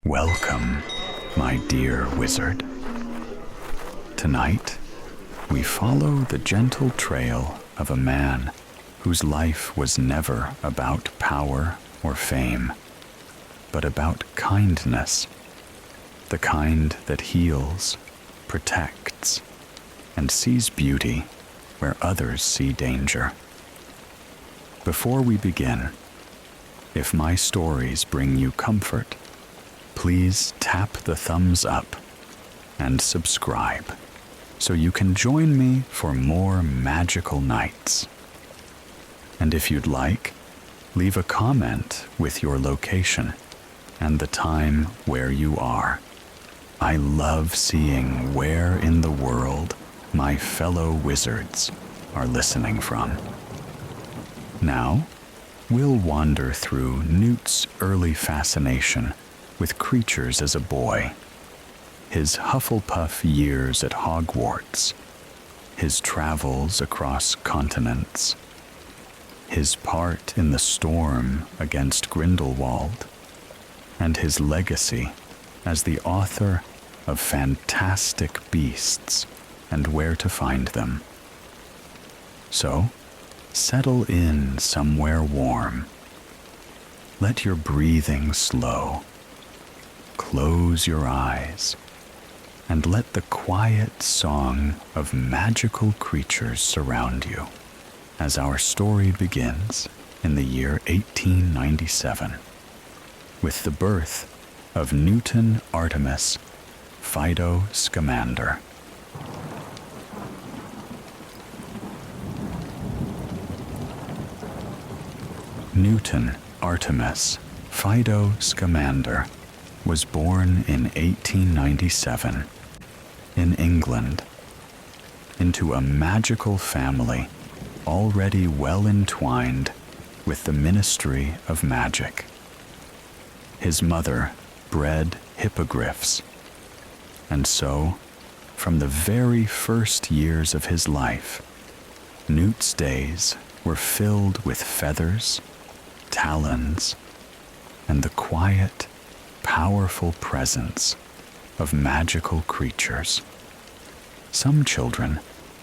Welcome, my dear wizard. Tonight, we follow the gentle trail of a man whose life was never about power or fame, but about kindness, the kind that heals, protects, and sees beauty where others see danger. Before we begin, if my stories bring you comfort, please tap the thumbs up and subscribe so you can join me for more magical nights. And if you'd like, leave a comment with your location and the time where you are. I love seeing where in the world my fellow wizards are listening from. Now, we'll wander through Newt's early fascination with creatures as a boy, his Hufflepuff years at Hogwarts, his travels across continents, his part in the storm against Grindelwald, and his legacy as the author of fantastic beasts and where to find them. So, settle in somewhere warm. Let your breathing slow. Close your eyes and let the quiet song of magical creatures surround you as our story begins in the year 1897 with the birth of Newton Artemis Fido Scamander. Newton Artemis Fido Scamander was born in 1897 in England into a magical family already well entwined with the ministry of magic. His mother bred hippogriffs, and so, from the very first years of his life, Newt's days were filled with feathers, talons, and the quiet, powerful presence of magical creatures. Some children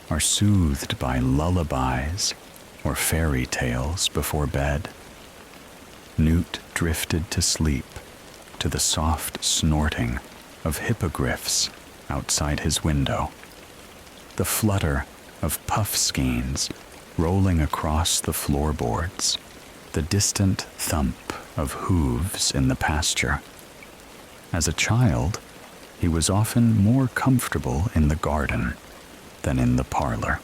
are soothed by lullabies or fairy tales before bed. Newt drifted to sleep to the soft snorting of hippogriffs outside his window, the flutter of puff skeins rolling across the floorboards, the distant thump of hooves in the pasture. As a child, he was often more comfortable in the garden than in the parlor.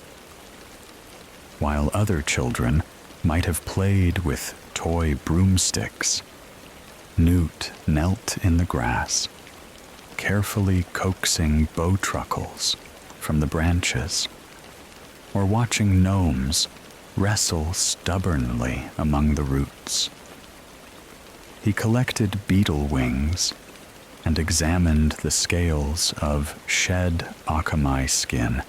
While other children might have played with toy broomsticks, Newt knelt in the grass, carefully coaxing bowtruckles from the branches, or watching gnomes wrestle stubbornly among the roots. He collected beetle wings and examined the scales of shed akamai skin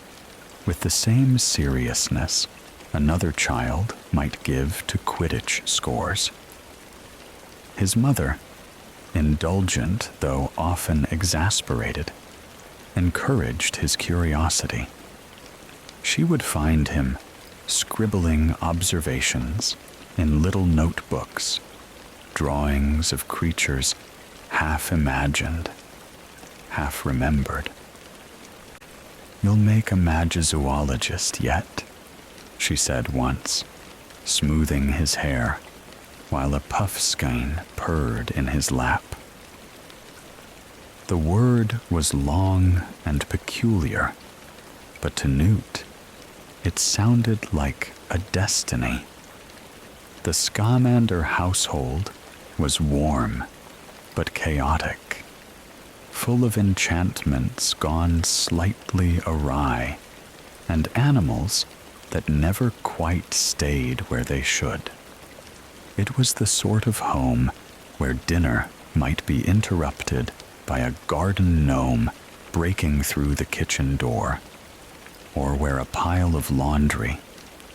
with the same seriousness another child might give to Quidditch scores. His mother, indulgent though often exasperated, encouraged his curiosity. She would find him scribbling observations in little notebooks, drawings of creatures half imagined, half remembered. "You'll make a magizoologist yet," she said once, smoothing his hair while a puff skein purred in his lap. The word was long and peculiar, but to Newt, it sounded like a destiny. The Scamander household was warm but chaotic, full of enchantments gone slightly awry, and animals that never quite stayed where they should. It was the sort of home where dinner might be interrupted by a garden gnome breaking through the kitchen door, or where a pile of laundry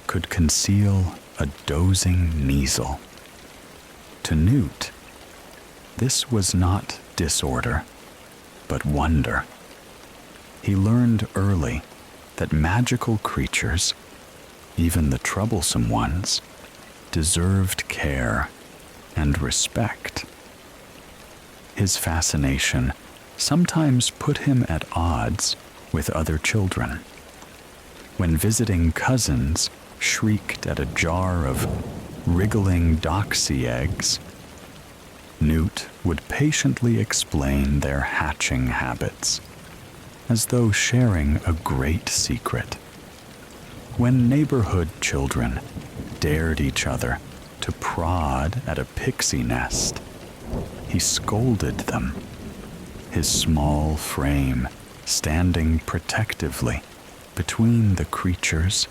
could conceal a dozing Kneazle. To Newt, this was not disorder, but wonder. He learned early that magical creatures, even the troublesome ones, deserved care and respect. His fascination sometimes put him at odds with other children. When visiting cousins shrieked at a jar of wriggling doxy eggs, Newt would patiently explain their hatching habits, as though sharing a great secret. When neighborhood children dared each other to prod at a pixie nest, he scolded them, his small frame standing protectively between the creatures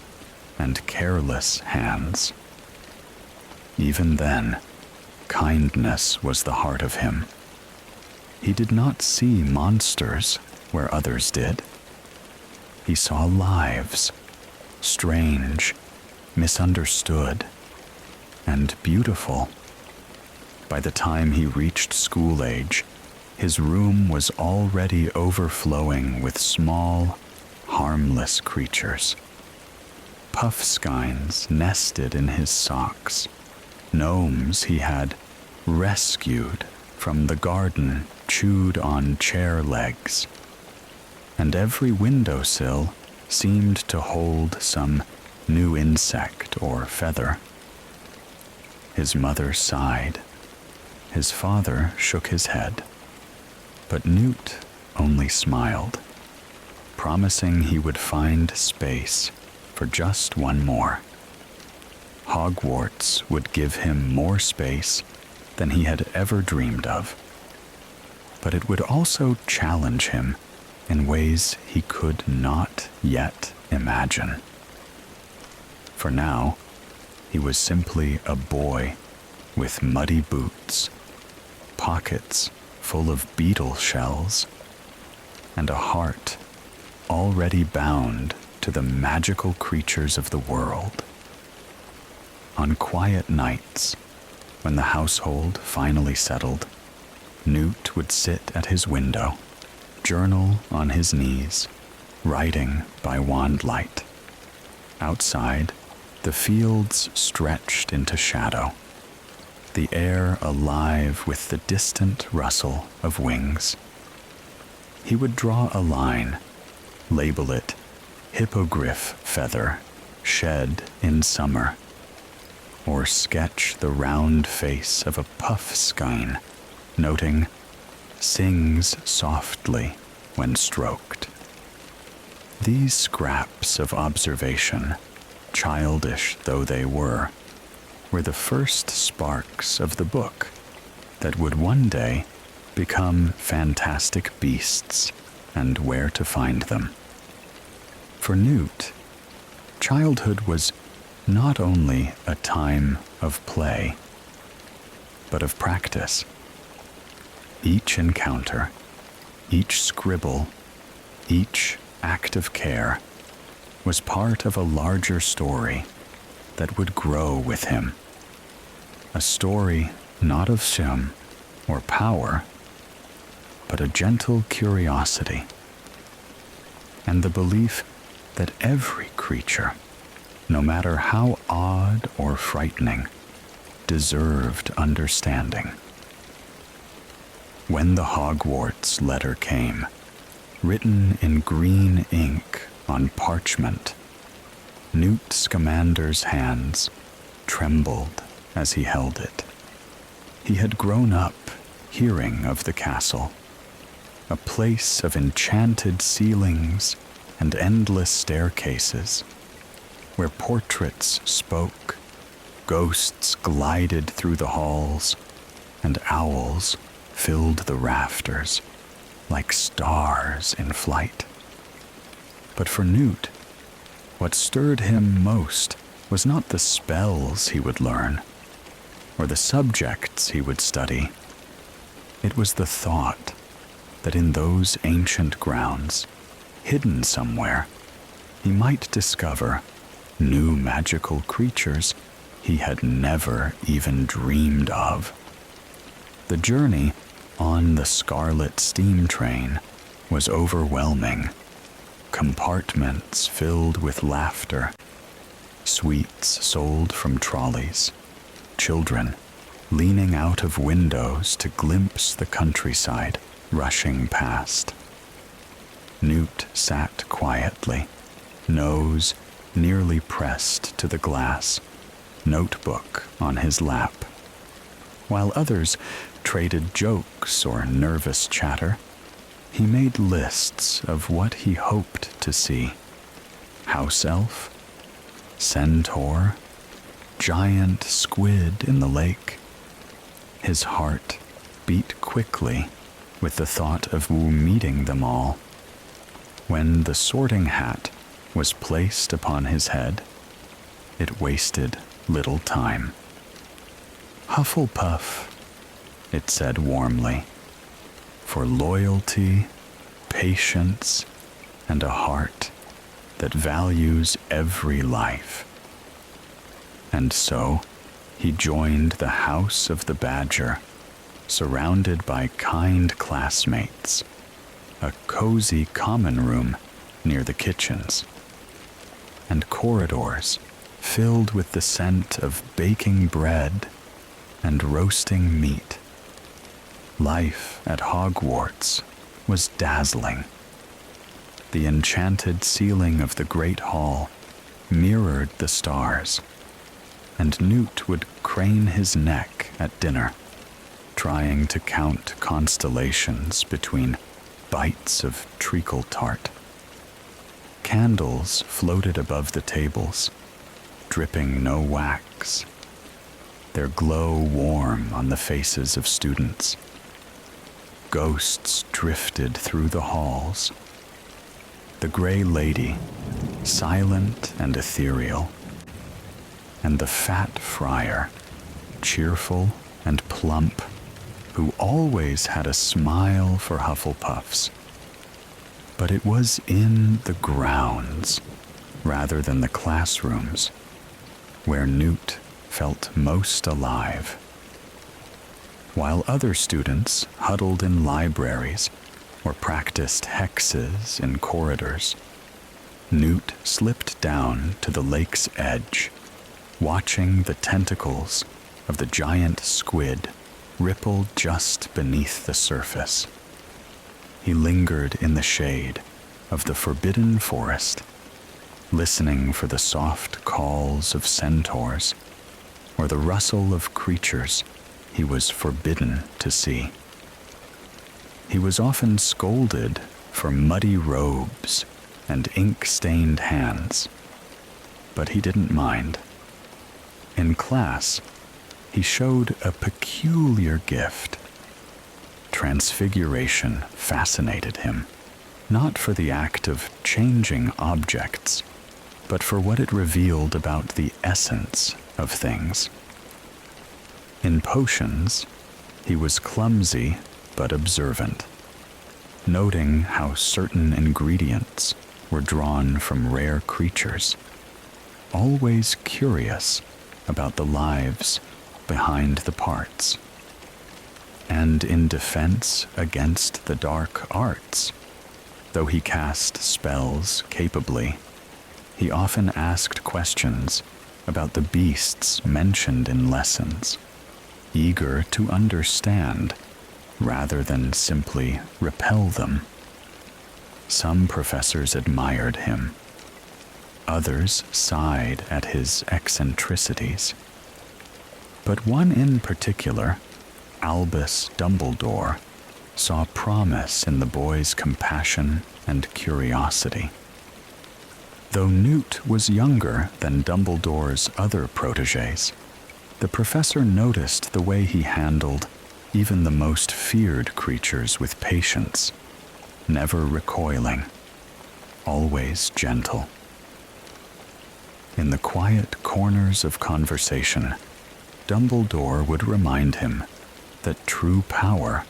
and careless hands. Even then, kindness was the heart of him. He did not see monsters where others did. He saw lives, strange, misunderstood, and beautiful. By the time he reached school age, his room was already overflowing with small, harmless creatures. Puffskeins nested in his socks, gnomes he had rescued from the garden chewed on chair legs, and every windowsill seemed to hold some new insect or feather. His mother sighed. His father shook his head. But Newt only smiled, promising he would find space for just one more. Hogwarts would give him more space than he had ever dreamed of, but it would also challenge him in ways he could not yet imagine. For now, he was simply a boy with muddy boots, pockets full of beetle shells, and a heart already bound to the magical creatures of the world. On quiet nights, when the household finally settled, Newt would sit at his window, journal on his knees, writing by wandlight. Outside, the fields stretched into shadow, the air alive with the distant rustle of wings. He would draw a line, label it hippogriff feather shed in summer, or sketch the round face of a puffskein, noting sings softly when stroked. These scraps of observation, childish though they were the first sparks of the book that would one day become Fantastic Beasts and Where to Find Them. For Newt, childhood was not only a time of play, but of practice. Each encounter, each scribble, each act of care was part of a larger story that would grow with him. A story not of shame or power, but a gentle curiosity, and the belief that every creature, no matter how odd or frightening, deserved understanding. When the Hogwarts letter came, written in green ink on parchment, Newt Scamander's hands trembled as he held it. He had grown up hearing of the castle, a place of enchanted ceilings and endless staircases, where portraits spoke, ghosts glided through the halls, and owls filled the rafters like stars in flight. But for Newt, what stirred him most was not the spells he would learn, or the subjects he would study. It was the thought that in those ancient grounds, hidden somewhere, he might discover new magical creatures he had never even dreamed of. The journey on the scarlet steam train was overwhelming. Compartments filled with laughter, sweets sold from trolleys, children leaning out of windows to glimpse the countryside rushing past. Newt sat quietly, nose nearly pressed to the glass, notebook on his lap. While others traded jokes or nervous chatter, he made lists of what he hoped to see. House elf, centaur, giant squid in the lake. His heart beat quickly with the thought of meeting them all. When the sorting hat was placed upon his head, it wasted little time. Hufflepuff, it said warmly, for loyalty, patience, and a heart that values every life. And so he joined the House of the Badger, surrounded by kind classmates, a cozy common room near the kitchens, and corridors filled with the scent of baking bread and roasting meat. Life at Hogwarts was dazzling. The enchanted ceiling of the Great Hall mirrored the stars, and Newt would crane his neck at dinner, trying to count constellations between bites of treacle tart. Candles floated above the tables, dripping no wax, their glow warm on the faces of students. Ghosts drifted through the halls. The Grey Lady, silent and ethereal, and the Fat Friar, cheerful and plump, who always had a smile for Hufflepuffs. But it was in the grounds, rather than the classrooms, where Newt felt most alive. While other students huddled in libraries or practiced hexes in corridors, Newt slipped down to the lake's edge, watching the tentacles of the giant squid ripple just beneath the surface. He lingered in the shade of the forbidden forest, listening for the soft calls of centaurs or the rustle of creatures he was forbidden to see. He was often scolded for muddy robes and ink-stained hands, but he didn't mind. In class, he showed a peculiar gift. Transfiguration fascinated him, not for the act of changing objects, but for what it revealed about the essence of things. In potions, he was clumsy but observant, noting how certain ingredients were drawn from rare creatures, always curious about the lives behind the parts. And in defense against the dark arts, though he cast spells capably, he often asked questions about the beasts mentioned in lessons, eager to understand rather than simply repel them. Some professors admired him. Others sighed at his eccentricities. But one in particular, Albus Dumbledore, saw promise in the boy's compassion and curiosity. Though Newt was younger than Dumbledore's other protégés, the professor noticed the way he handled even the most feared creatures with patience, never recoiling, always gentle. In the quiet corners of conversation, Dumbledore would remind him that true power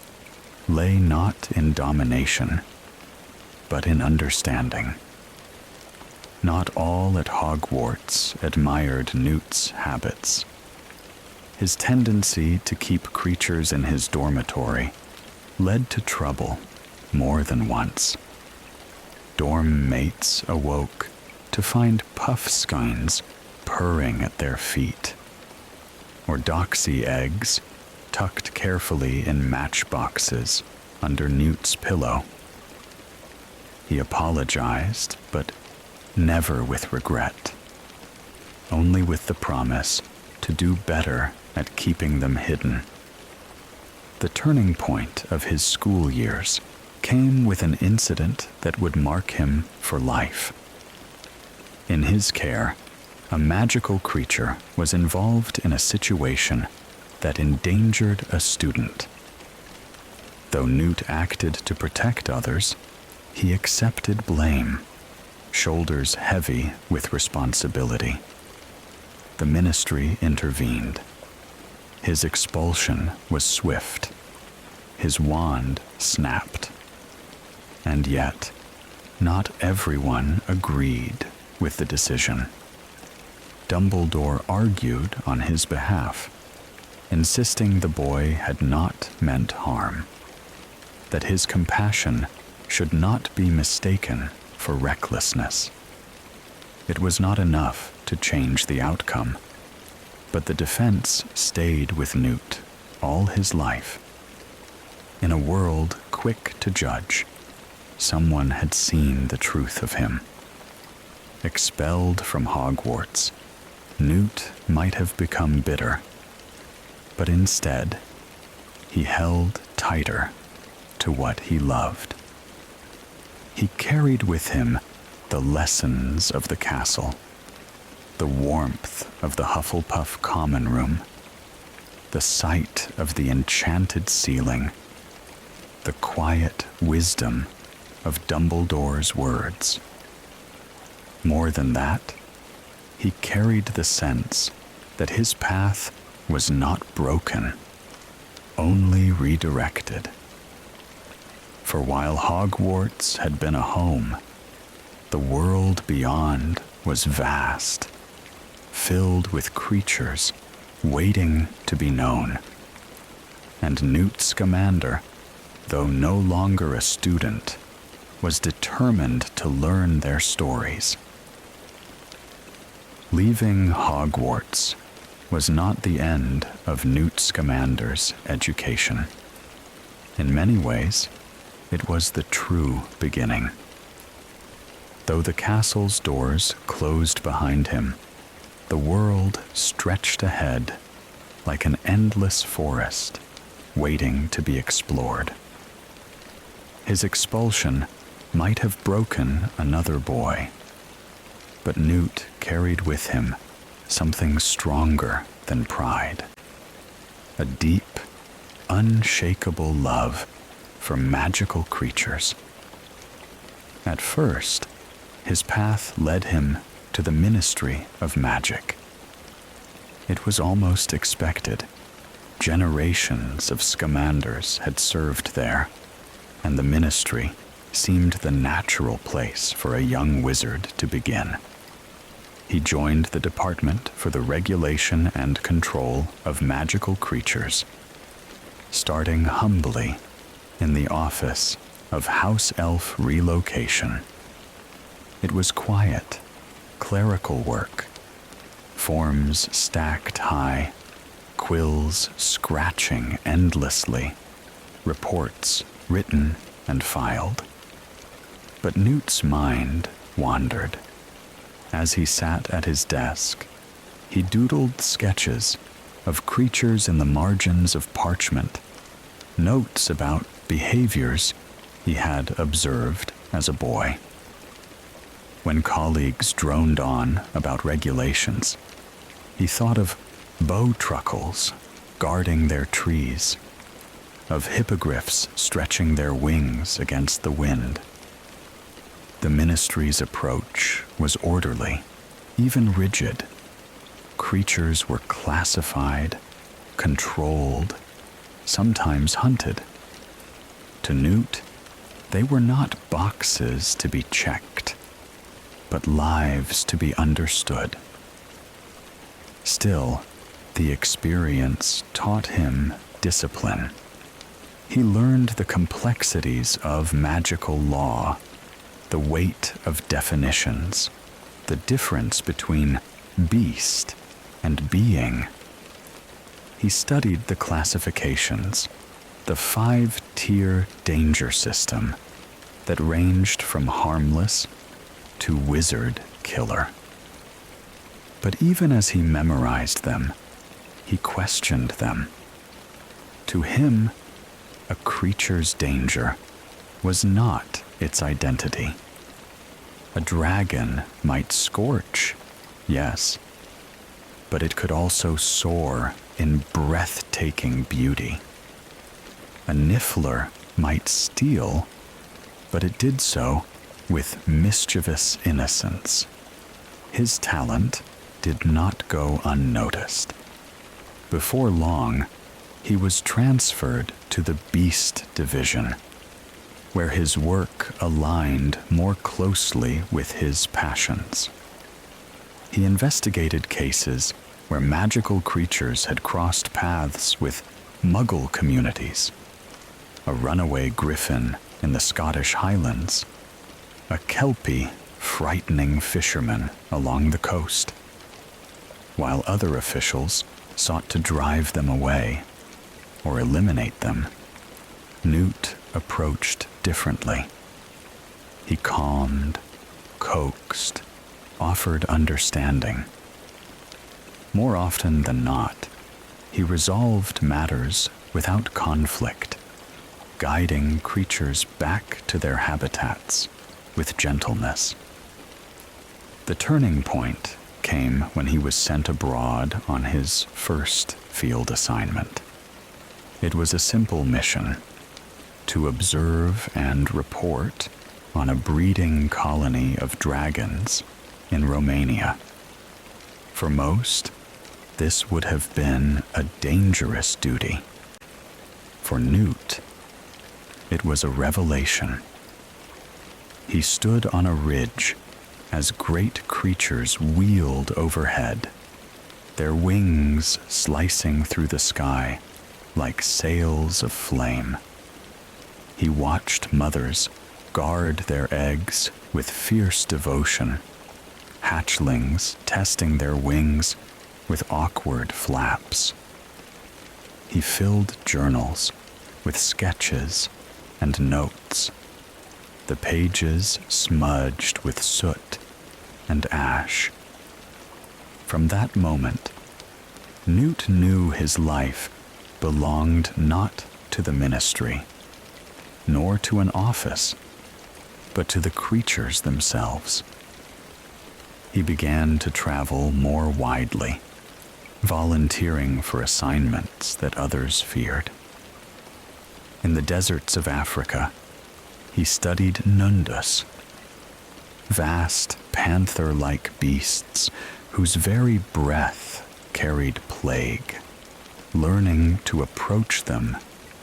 lay not in domination, but in understanding. Not all at Hogwarts admired Newt's habits. His tendency to keep creatures in his dormitory led to trouble more than once. Dorm mates awoke to find puff skeins purring at their feet, or doxy eggs tucked carefully in matchboxes under Newt's pillow. He apologized, but never with regret, only with the promise to do better at keeping them hidden. The turning point of his school years came with an incident that would mark him for life. In his care, a magical creature was involved in a situation that endangered a student. Though Newt acted to protect others, he accepted blame, shoulders heavy with responsibility. The ministry intervened. His expulsion was swift. His wand snapped. And yet, not everyone agreed with the decision. Dumbledore argued on his behalf, insisting the boy had not meant harm, that his compassion should not be mistaken for recklessness. It was not enough to change the outcome, but the defense stayed with Newt all his life. In a world quick to judge, someone had seen the truth of him. Expelled from Hogwarts, Newt might have become bitter, but instead, he held tighter to what he loved. He carried with him the lessons of the castle, the warmth of the Hufflepuff common room, the sight of the enchanted ceiling, the quiet wisdom of Dumbledore's words. More than that, he carried the sense that his path was not broken, only redirected. For while Hogwarts had been a home, the world beyond was vast, filled with creatures waiting to be known. And Newt Scamander, though no longer a student, was determined to learn their stories. Leaving Hogwarts was not the end of Newt Scamander's education. In many ways, it was the true beginning. Though the castle's doors closed behind him, the world stretched ahead like an endless forest waiting to be explored. His expulsion might have broken another boy, but Newt carried with him something stronger than pride, a deep, unshakable love for magical creatures. At first, his path led him to the Ministry of Magic. It was almost expected. Generations of Scamanders had served there, and the ministry seemed the natural place for a young wizard to begin. He joined the Department for the Regulation and Control of Magical Creatures, starting humbly in the office of House Elf Relocation. It was quiet, clerical work, forms stacked high, quills scratching endlessly, reports written and filed. But Newt's mind wandered. As he sat at his desk, he doodled sketches of creatures in the margins of parchment, notes about behaviors he had observed as a boy. When colleagues droned on about regulations, he thought of bowtruckles guarding their trees, of hippogriffs stretching their wings against the wind. The ministry's approach was orderly, even rigid. Creatures were classified, controlled, sometimes hunted. To Newt, they were not boxes to be checked, but lives to be understood. Still, the experience taught him discipline. He learned the complexities of magical law, the weight of definitions, the difference between beast and being. He studied the classifications, the 5-tier danger system that ranged from harmless to wizard killer. But even as he memorized them, he questioned them. To him, a creature's danger was not its identity. A dragon might scorch, yes, but it could also soar in breathtaking beauty. A niffler might steal, but it did so with mischievous innocence. His talent did not go unnoticed. Before long, he was transferred to the Beast Division, where his work aligned more closely with his passions. He investigated cases where magical creatures had crossed paths with Muggle communities. A runaway griffin in the Scottish Highlands, a Kelpie frightening fishermen along the coast, while other officials sought to drive them away or eliminate them. Newt approached differently. He calmed, coaxed, offered understanding. More often than not, he resolved matters without conflict, guiding creatures back to their habitats with gentleness. The turning point came when he was sent abroad on his first field assignment. It was a simple mission: to observe and report on a breeding colony of dragons in Romania. For most, this would have been a dangerous duty. For Newt, it was a revelation. He stood on a ridge as great creatures wheeled overhead, their wings slicing through the sky like sails of flame. He watched mothers guard their eggs with fierce devotion, hatchlings testing their wings with awkward flaps. He filled journals with sketches and notes, the pages smudged with soot and ash. From that moment, Newt knew his life belonged not to the ministry, nor to an office, but to the creatures themselves. He began to travel more widely, volunteering for assignments that others feared. In the deserts of Africa, he studied Nundus, vast panther-like beasts whose very breath carried plague, learning to approach them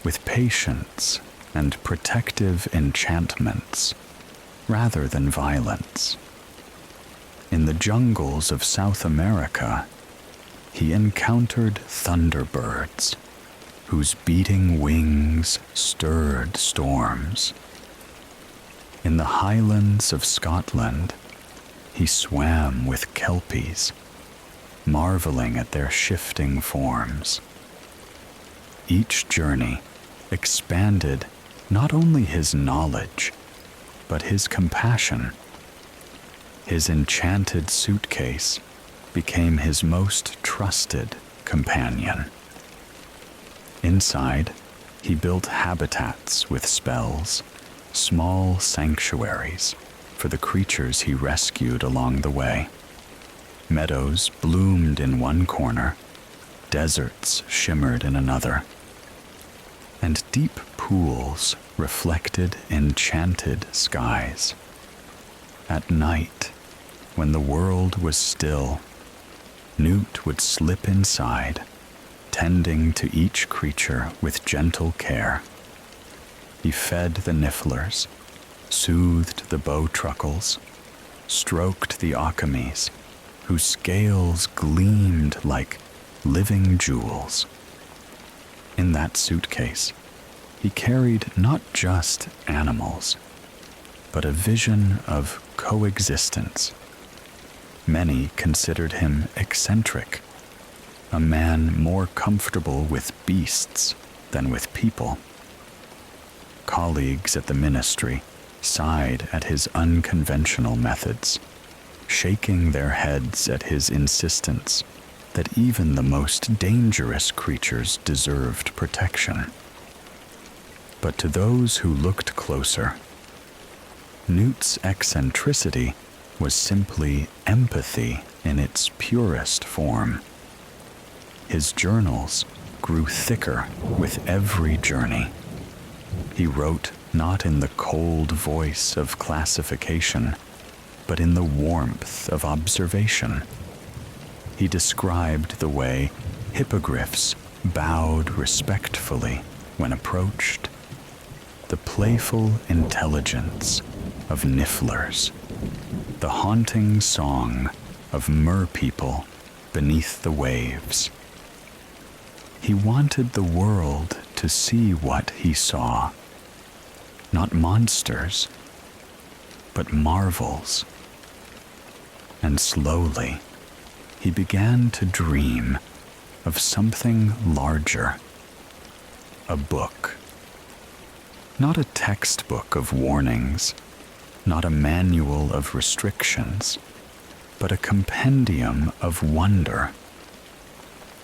with patience and protective enchantments rather than violence. In the jungles of South America, he encountered thunderbirds whose beating wings stirred storms. In the highlands of Scotland, he swam with kelpies, marveling at their shifting forms. Each journey expanded not only his knowledge, but his compassion. His enchanted suitcase became his most trusted companion. Inside, he built habitats with spells, small sanctuaries for the creatures he rescued along the way. Meadows bloomed in one corner, deserts shimmered in another, and deep pools reflected enchanted skies. At night, when the world was still, Newt would slip inside, tending to each creature with gentle care. He fed the nifflers, soothed the bowtruckles, stroked the okamis, whose scales gleamed like living jewels. In that suitcase, he carried not just animals, but a vision of coexistence. Many considered him eccentric, a man more comfortable with beasts than with people. Colleagues at the ministry sighed at his unconventional methods, shaking their heads at his insistence that even the most dangerous creatures deserved protection. But to those who looked closer, Newt's eccentricity was simply empathy in its purest form. His journals grew thicker with every journey. He wrote not in the cold voice of classification, but in the warmth of observation. He described the way hippogriffs bowed respectfully when approached, the playful intelligence of nifflers, the haunting song of merpeople beneath the waves. He wanted the world to see what he saw, not monsters, but marvels. And slowly, he began to dream of something larger, a book. Not a textbook of warnings, not a manual of restrictions, but a compendium of wonder,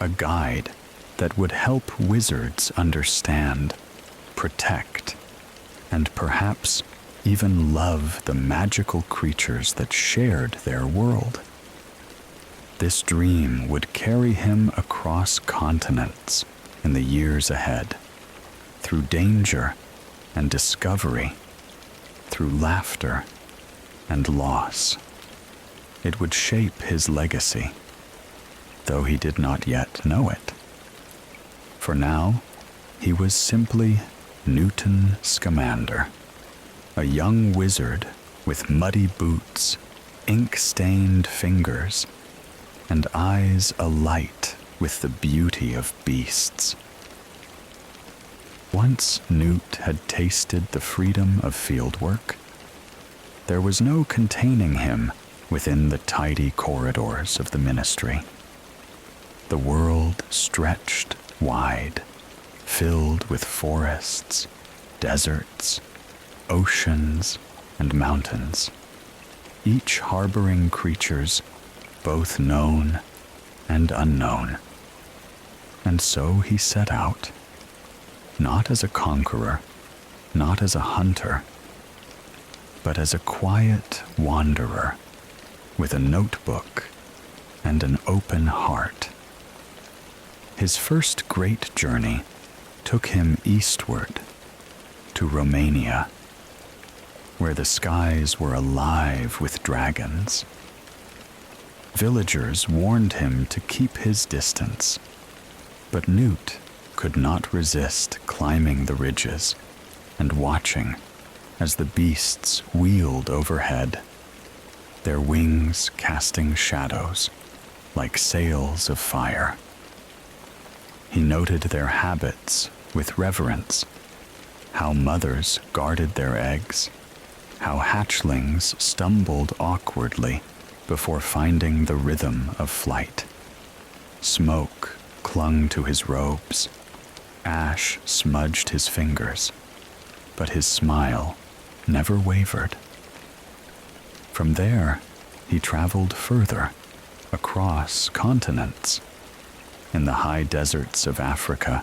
a guide that would help wizards understand, protect, and perhaps even love the magical creatures that shared their world. This dream would carry him across continents in the years ahead, through danger and discovery, through laughter and loss. It would shape his legacy, though he did not yet know it. For now, he was simply Newt Scamander, a young wizard with muddy boots, ink-stained fingers, and eyes alight with the beauty of beasts. Once Newt had tasted the freedom of fieldwork, there was no containing him within the tidy corridors of the ministry. The world stretched wide, filled with forests, deserts, oceans, and mountains, each harboring creatures both known and unknown. And so he set out, not as a conqueror, not as a hunter, but as a quiet wanderer with a notebook and an open heart. His first great journey took him eastward to Romania, where the skies were alive with dragons. Villagers warned him to keep his distance, but Newt could not resist climbing the ridges and watching as the beasts wheeled overhead, their wings casting shadows like sails of fire. He noted their habits with reverence, how mothers guarded their eggs, how hatchlings stumbled awkwardly before finding the rhythm of flight. Smoke clung to his robes, ash smudged his fingers, but his smile never wavered. From there, he traveled further, across continents. In the high deserts of Africa,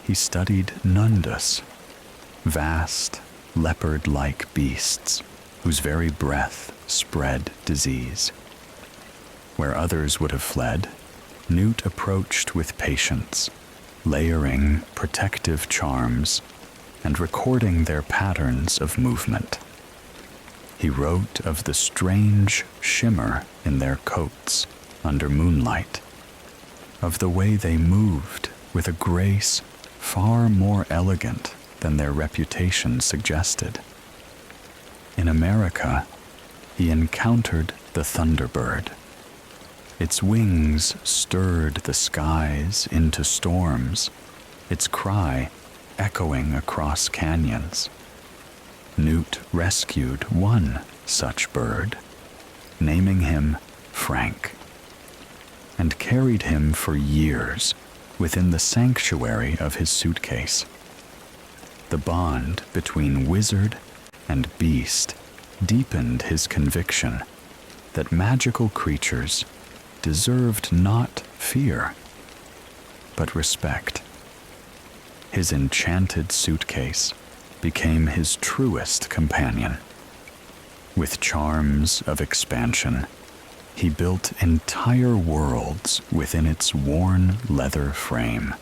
he studied Nundus, vast, leopard-like beasts whose very breath spread disease. Where others would have fled, Newt approached with patience, layering protective charms and recording their patterns of movement. He wrote of the strange shimmer in their coats under moonlight, of the way they moved with a grace far more elegant than their reputation suggested. In America, he encountered the thunderbird. Its wings stirred the skies into storms, its cry echoing across canyons. Newt rescued one such bird, naming him Frank, and carried him for years within the sanctuary of his suitcase. The bond between wizard and beast deepened his conviction that magical creatures deserved not fear, but respect. His enchanted suitcase became his truest companion. With charms of expansion, he built entire worlds within its worn leather frame.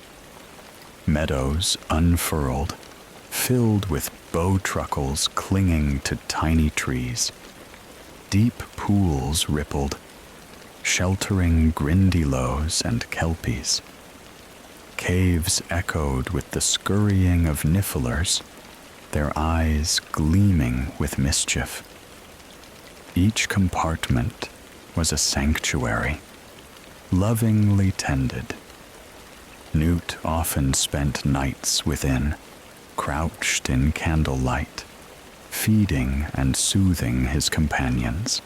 Meadows unfurled, filled with bowtruckles clinging to tiny trees. Deep pools rippled, sheltering grindylows and kelpies. Caves echoed with the scurrying of nifflers, their eyes gleaming with mischief. Each compartment was a sanctuary, lovingly tended. Newt often spent nights within, crouched in candlelight, feeding and soothing his companions,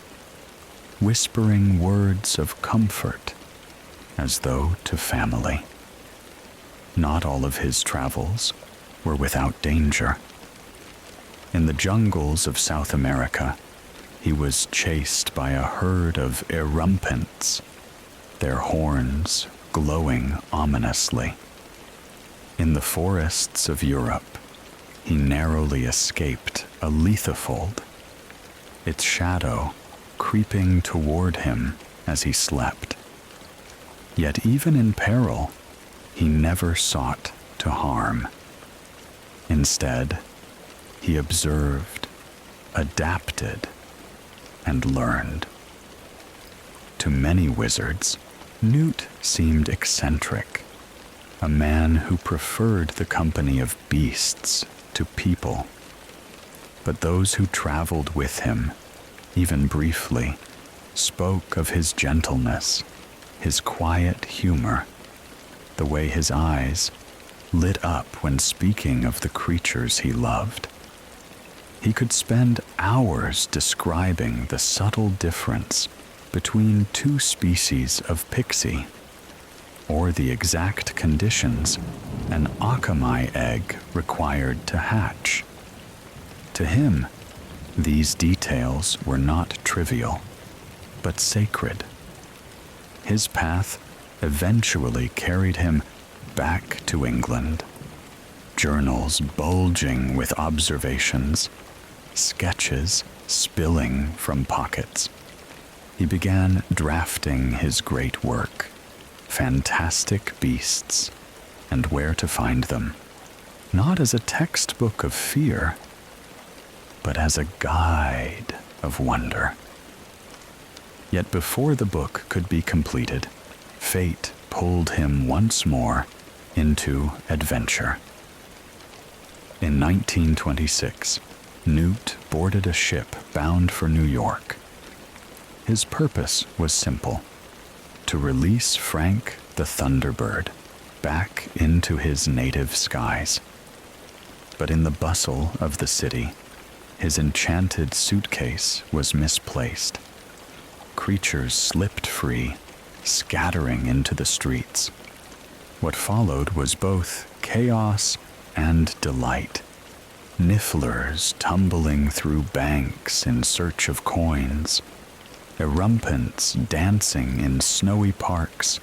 whispering words of comfort as though to family. Not all of his travels were without danger. In the jungles of South America, he was chased by a herd of erumpents, their horns glowing ominously. In the forests of Europe, he narrowly escaped a lethofold, its shadow creeping toward him as he slept. Yet even in peril, he never sought to harm. Instead, he observed, adapted, and learned. To many wizards, Newt seemed eccentric, a man who preferred the company of beasts to people. But those who traveled with him, even briefly, spoke of his gentleness, his quiet humor, the way his eyes lit up when speaking of the creatures he loved. He could spend hours describing the subtle difference between two species of pixie, or the exact conditions an akamai egg required to hatch. To him, these details were not trivial, but sacred. His path eventually carried him back to England, journals bulging with observations, sketches spilling from pockets. He began drafting his great work, Fantastic Beasts and Where to Find Them, not as a textbook of fear, but as a guide of wonder. Yet before the book could be completed, fate pulled him once more into adventure. In 1926, Newt boarded a ship bound for New York. His purpose was simple: to release Frank the Thunderbird back into his native skies. But in the bustle of the city, his enchanted suitcase was misplaced. Creatures slipped free, scattering into the streets. What followed was both chaos and delight. Nifflers tumbling through banks in search of coins, erumpents dancing in snowy parks,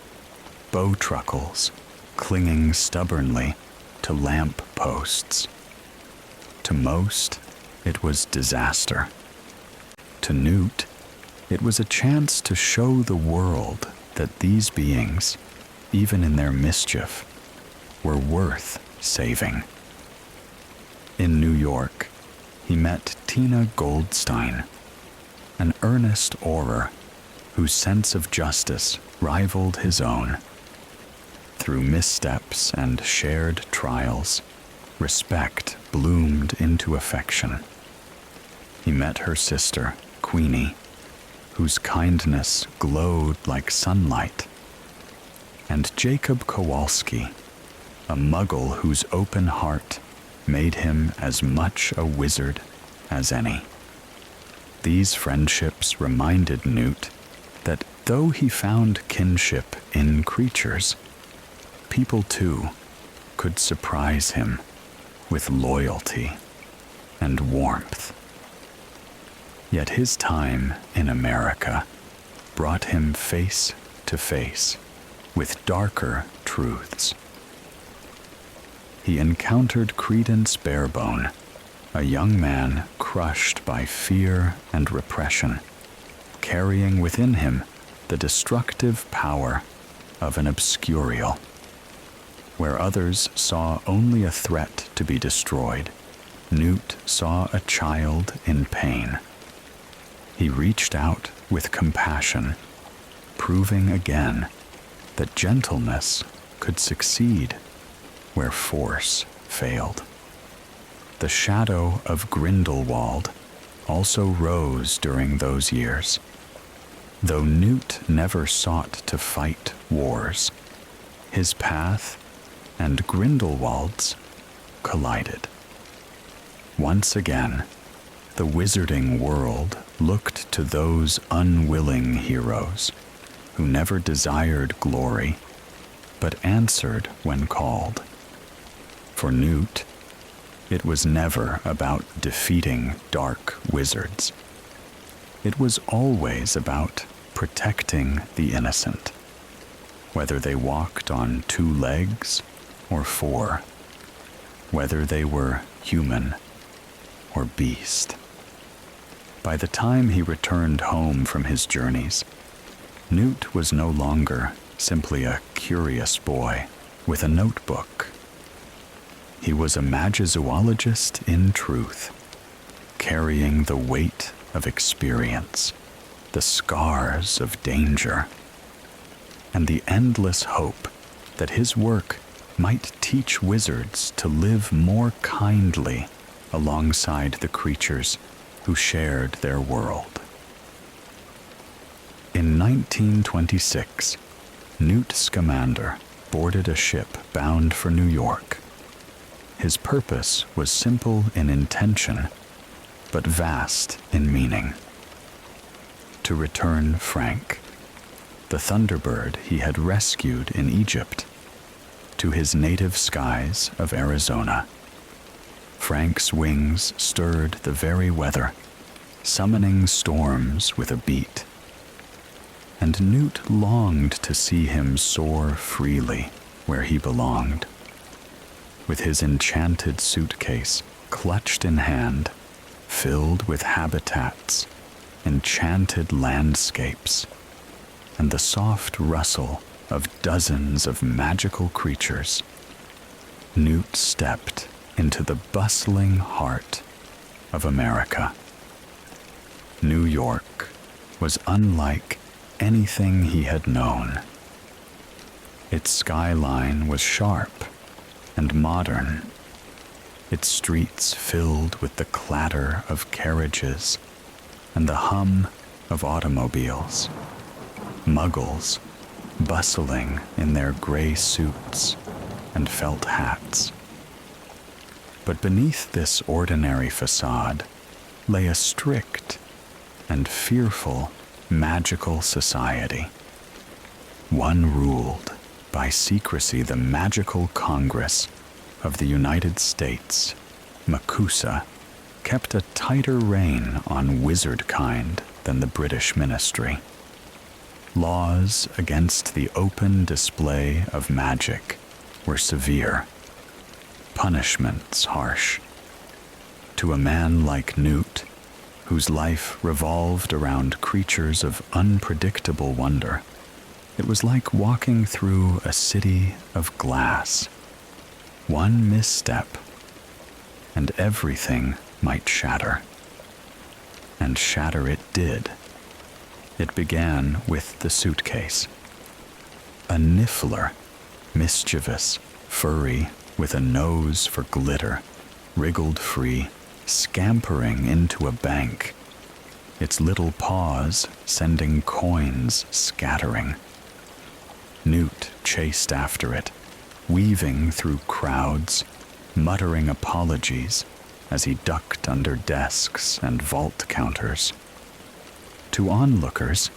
bowtruckles clinging stubbornly to lamp posts. To most, it was disaster. To Newt, it was a chance to show the world that these beings, even in their mischief, were worth saving. In New York, he met Tina Goldstein, an earnest orar whose sense of justice rivaled his own. Through missteps and shared trials, respect bloomed into affection. He met her sister, Queenie, whose kindness glowed like sunlight, and Jacob Kowalski, a muggle whose open heart made him as much a wizard as any. These friendships reminded Newt that though he found kinship in creatures, people too could surprise him with loyalty and warmth. Yet his time in America brought him face to face with darker truths. He encountered Credence Barebone, a young man crushed by fear and repression, carrying within him the destructive power of an obscurial. Where others saw only a threat to be destroyed, Newt saw a child in pain. He reached out with compassion, proving again that gentleness could succeed where force failed. The shadow of Grindelwald also rose during those years. Though Newt never sought to fight wars, his path and Grindelwald's collided. Once again, the wizarding world looked to those unwilling heroes who never desired glory, but answered when called. For Newt, it was never about defeating dark wizards. It was always about protecting the innocent, whether they walked on 2 legs or 4, whether they were human or beast. By the time he returned home from his journeys, Newt was no longer simply a curious boy with a notebook. He was a magizoologist in truth, carrying the weight of experience, the scars of danger, and the endless hope that his work might teach wizards to live more kindly alongside the creatures who shared their world. In 1926, Newt Scamander boarded a ship bound for New York. His purpose was simple in intention, but vast in meaning. To return Frank, the thunderbird he had rescued in Egypt, to his native skies of Arizona. Frank's wings stirred the very weather, summoning storms with a beat. And Newt longed to see him soar freely where he belonged. With his enchanted suitcase clutched in hand, filled with habitats, enchanted landscapes, and the soft rustle of dozens of magical creatures, Newt stepped into the bustling heart of America. New York was unlike anything he had known. Its skyline was sharp and modern, its streets filled with the clatter of carriages and the hum of automobiles, muggles bustling in their gray suits and felt hats. But beneath this ordinary facade lay a strict and fearful magical society. One ruled by secrecy the Magical Congress of the United States, MACUSA, kept a tighter rein on wizard kind than the British ministry. Laws against the open display of magic were severe, punishments harsh. To a man like Newt, whose life revolved around creatures of unpredictable wonder, it was like walking through a city of glass. One misstep, and everything might shatter. And shatter it did. It began with the suitcase. A niffler, mischievous, furry, with a nose for glitter, wriggled free, scampering into a bank, its little paws sending coins scattering. Newt chased after it, weaving through crowds, muttering apologies as he ducked under desks and vault counters. To onlookers,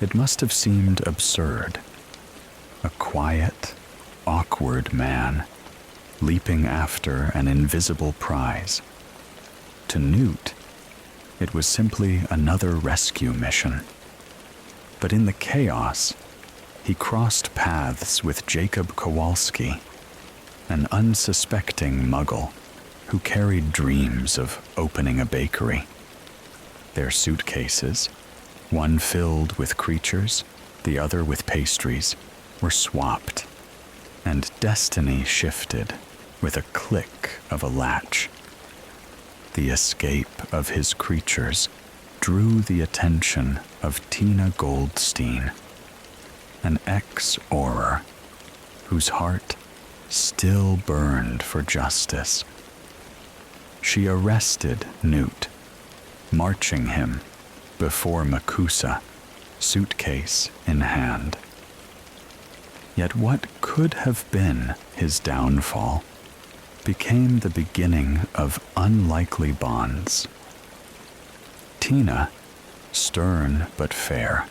it must have seemed absurd. A quiet, awkward man leaping after an invisible prize. To Newt, it was simply another rescue mission. But in the chaos, he crossed paths with Jacob Kowalski, an unsuspecting muggle who carried dreams of opening a bakery. Their suitcases, one filled with creatures, the other with pastries, were swapped, and destiny shifted with a click of a latch. The escape of his creatures drew the attention of Tina Goldstein, an ex-Auror whose heart still burned for justice. She arrested Newt, marching him before Makusa, suitcase in hand. Yet what could have been his downfall became the beginning of unlikely bonds. Tina, stern but fair,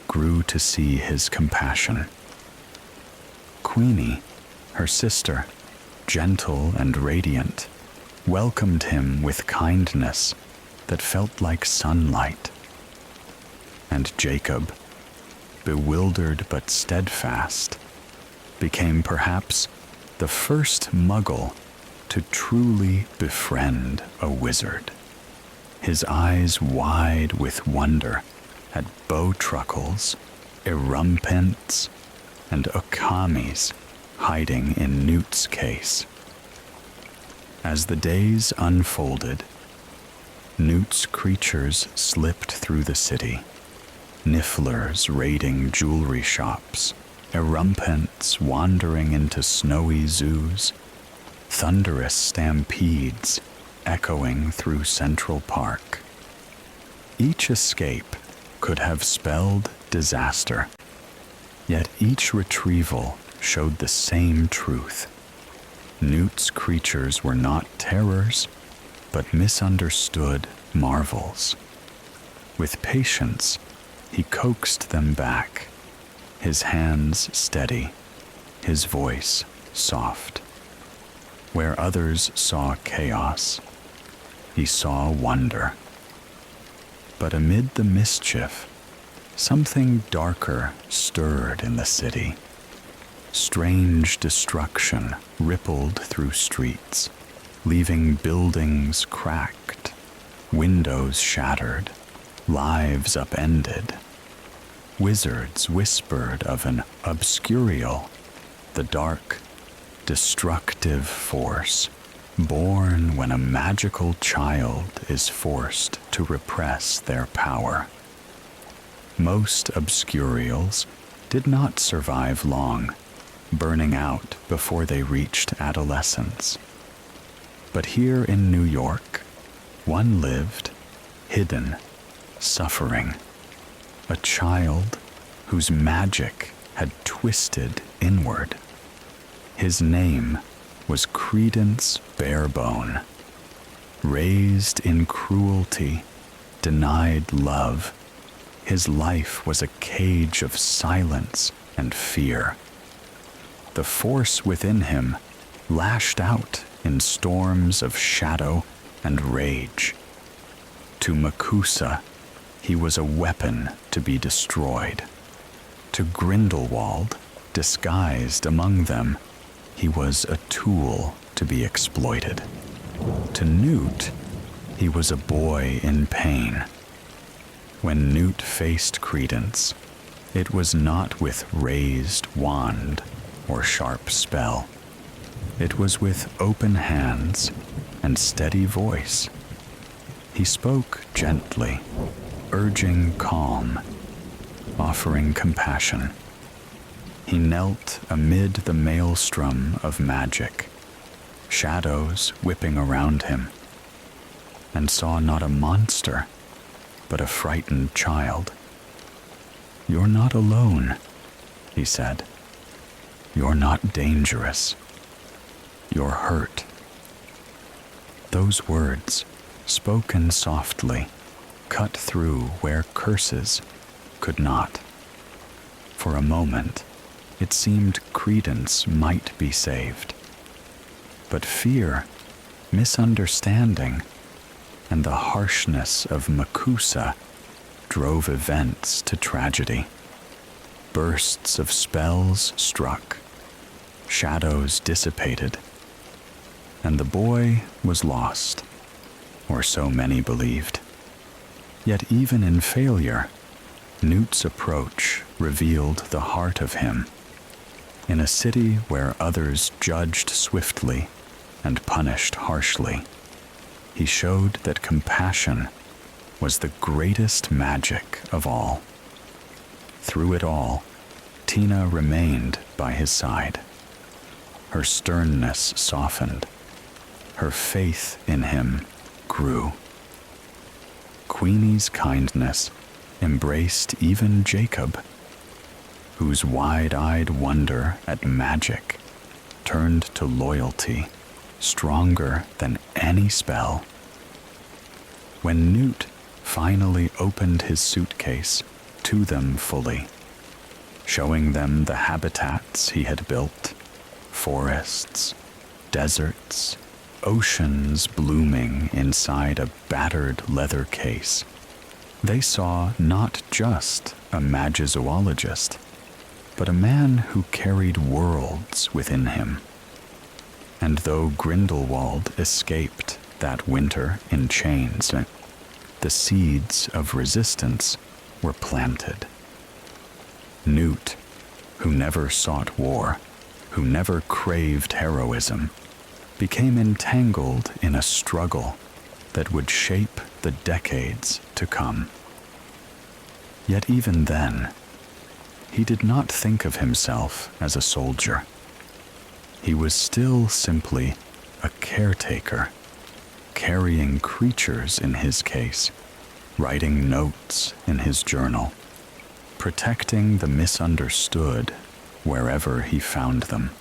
grew to see his compassion. Queenie, her sister, gentle and radiant, welcomed him with kindness that felt like sunlight. And Jacob, bewildered but steadfast, became perhaps the first muggle to truly befriend a wizard, his eyes wide with wonder at bowtruckles, erumpents, and okamis hiding in Newt's case. As the days unfolded, Newt's creatures slipped through the city, nifflers raiding jewelry shops, erumpents wandering into snowy zoos, thunderous stampedes echoing through Central Park. Each escape could have spelled disaster, yet each retrieval showed the same truth. Newt's creatures were not terrors, but misunderstood marvels. With patience, he coaxed them back, his hands steady, his voice soft. Where others saw chaos, he saw wonder. But amid the mischief, something darker stirred in the city. Strange destruction rippled through streets, leaving buildings cracked, windows shattered, lives upended. Wizards whispered of an obscurial, the dark, destructive force, born when a magical child is forced to repress their power. Most obscurials did not survive long, burning out before they reached adolescence. But here in New York, one lived, hidden, suffering, a child whose magic had twisted inward. His name was Credence Barebone. Raised in cruelty, denied love, his life was a cage of silence and fear. The force within him lashed out in storms of shadow and rage. To Makusa, he was a weapon to be destroyed. To Grindelwald, disguised among them, he was a tool to be exploited. To Newt, he was a boy in pain. When Newt faced Credence, it was not with raised wand or sharp spell. It was with open hands and steady voice. He spoke gently, urging calm, offering compassion. He knelt amid the maelstrom of magic, shadows whipping around him, and saw not a monster, but a frightened child. "You're not alone," he said. "You're not dangerous. your hurt." Those words, spoken softly, cut through where curses could not. For a moment, it seemed Credence might be saved. But fear, misunderstanding, and the harshness of Makusa drove events to tragedy. Bursts of spells struck, shadows dissipated, and the boy was lost, or so many believed. Yet even in failure, Newt's approach revealed the heart of him. In a city where others judged swiftly and punished harshly, he showed that compassion was the greatest magic of all. Through it all, Tina remained by his side. Her sternness softened. Her faith in him grew. Queenie's kindness embraced even Jacob, whose wide-eyed wonder at magic turned to loyalty stronger than any spell. When Newt finally opened his suitcase to them fully, showing them the habitats he had built, forests, deserts, oceans blooming inside a battered leather case, they saw not just a magizoologist, but a man who carried worlds within him. And though Grindelwald escaped that winter in chains, the seeds of resistance were planted. Newt, who never sought war, who never craved heroism, became entangled in a struggle that would shape the decades to come. Yet even then, he did not think of himself as a soldier. He was still simply a caretaker, carrying creatures in his case, writing notes in his journal, protecting the misunderstood wherever he found them.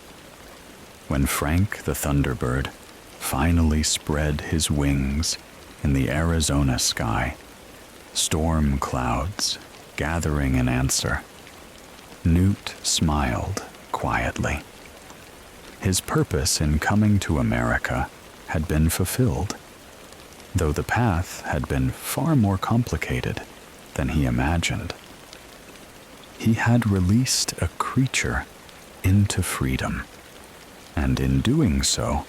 When Frank the Thunderbird finally spread his wings in the Arizona sky, storm clouds gathering an answer, Newt smiled quietly. His purpose in coming to America had been fulfilled, though the path had been far more complicated than he imagined. He had released a creature into freedom, and in doing so,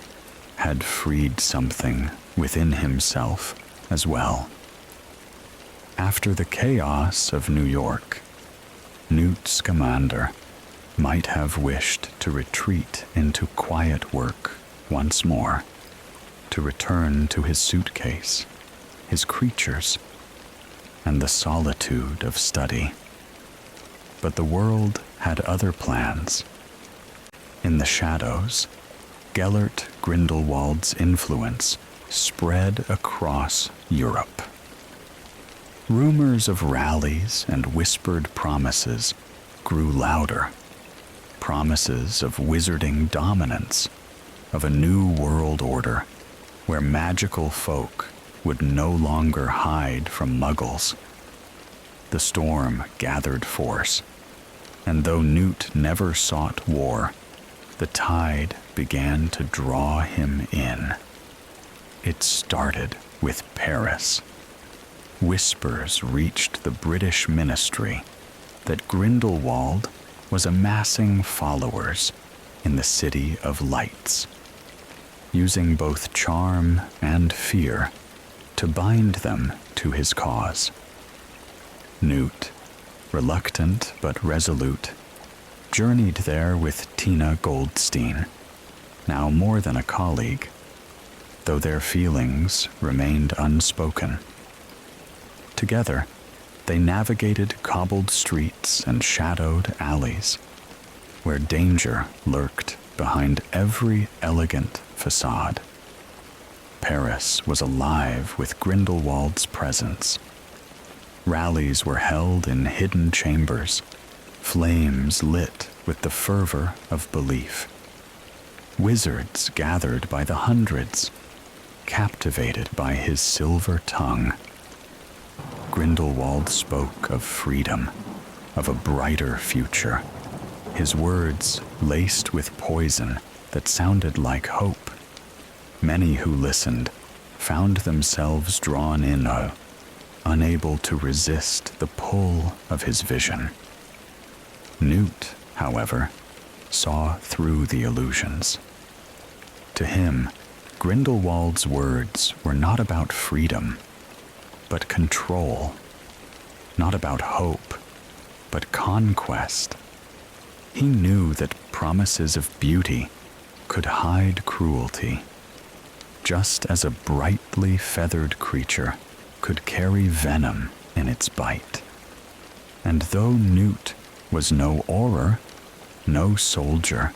had freed something within himself as well. After the chaos of New York, Newt Scamander might have wished to retreat into quiet work once more, to return to his suitcase, his creatures, and the solitude of study. But the world had other plans. In the shadows, Gellert Grindelwald's influence spread across Europe. Rumors of rallies and whispered promises grew louder. Promises of wizarding dominance, of a new world order where magical folk would no longer hide from muggles. The storm gathered force, and though Newt never sought war, the tide began to draw him in. It started with Paris. Whispers reached the British ministry that Grindelwald was amassing followers in the City of Lights, using both charm and fear to bind them to his cause. Newt, reluctant but resolute, journeyed there with Tina Goldstein, now more than a colleague, though their feelings remained unspoken. Together, they navigated cobbled streets and shadowed alleys, where danger lurked behind every elegant facade. Paris was alive with Grindelwald's presence. Rallies were held in hidden chambers, flames lit with the fervor of belief. Wizards gathered by the hundreds, captivated by his silver tongue. Grindelwald spoke of freedom, of a brighter future, his words laced with poison that sounded like hope. Many who listened found themselves drawn in, unable to resist the pull of his vision. Newt, however, saw through the illusions. To him, Grindelwald's words were not about freedom, but control, not about hope, but conquest. He knew that promises of beauty could hide cruelty, just as a brightly feathered creature could carry venom in its bite. And though Newt was no auror, no soldier,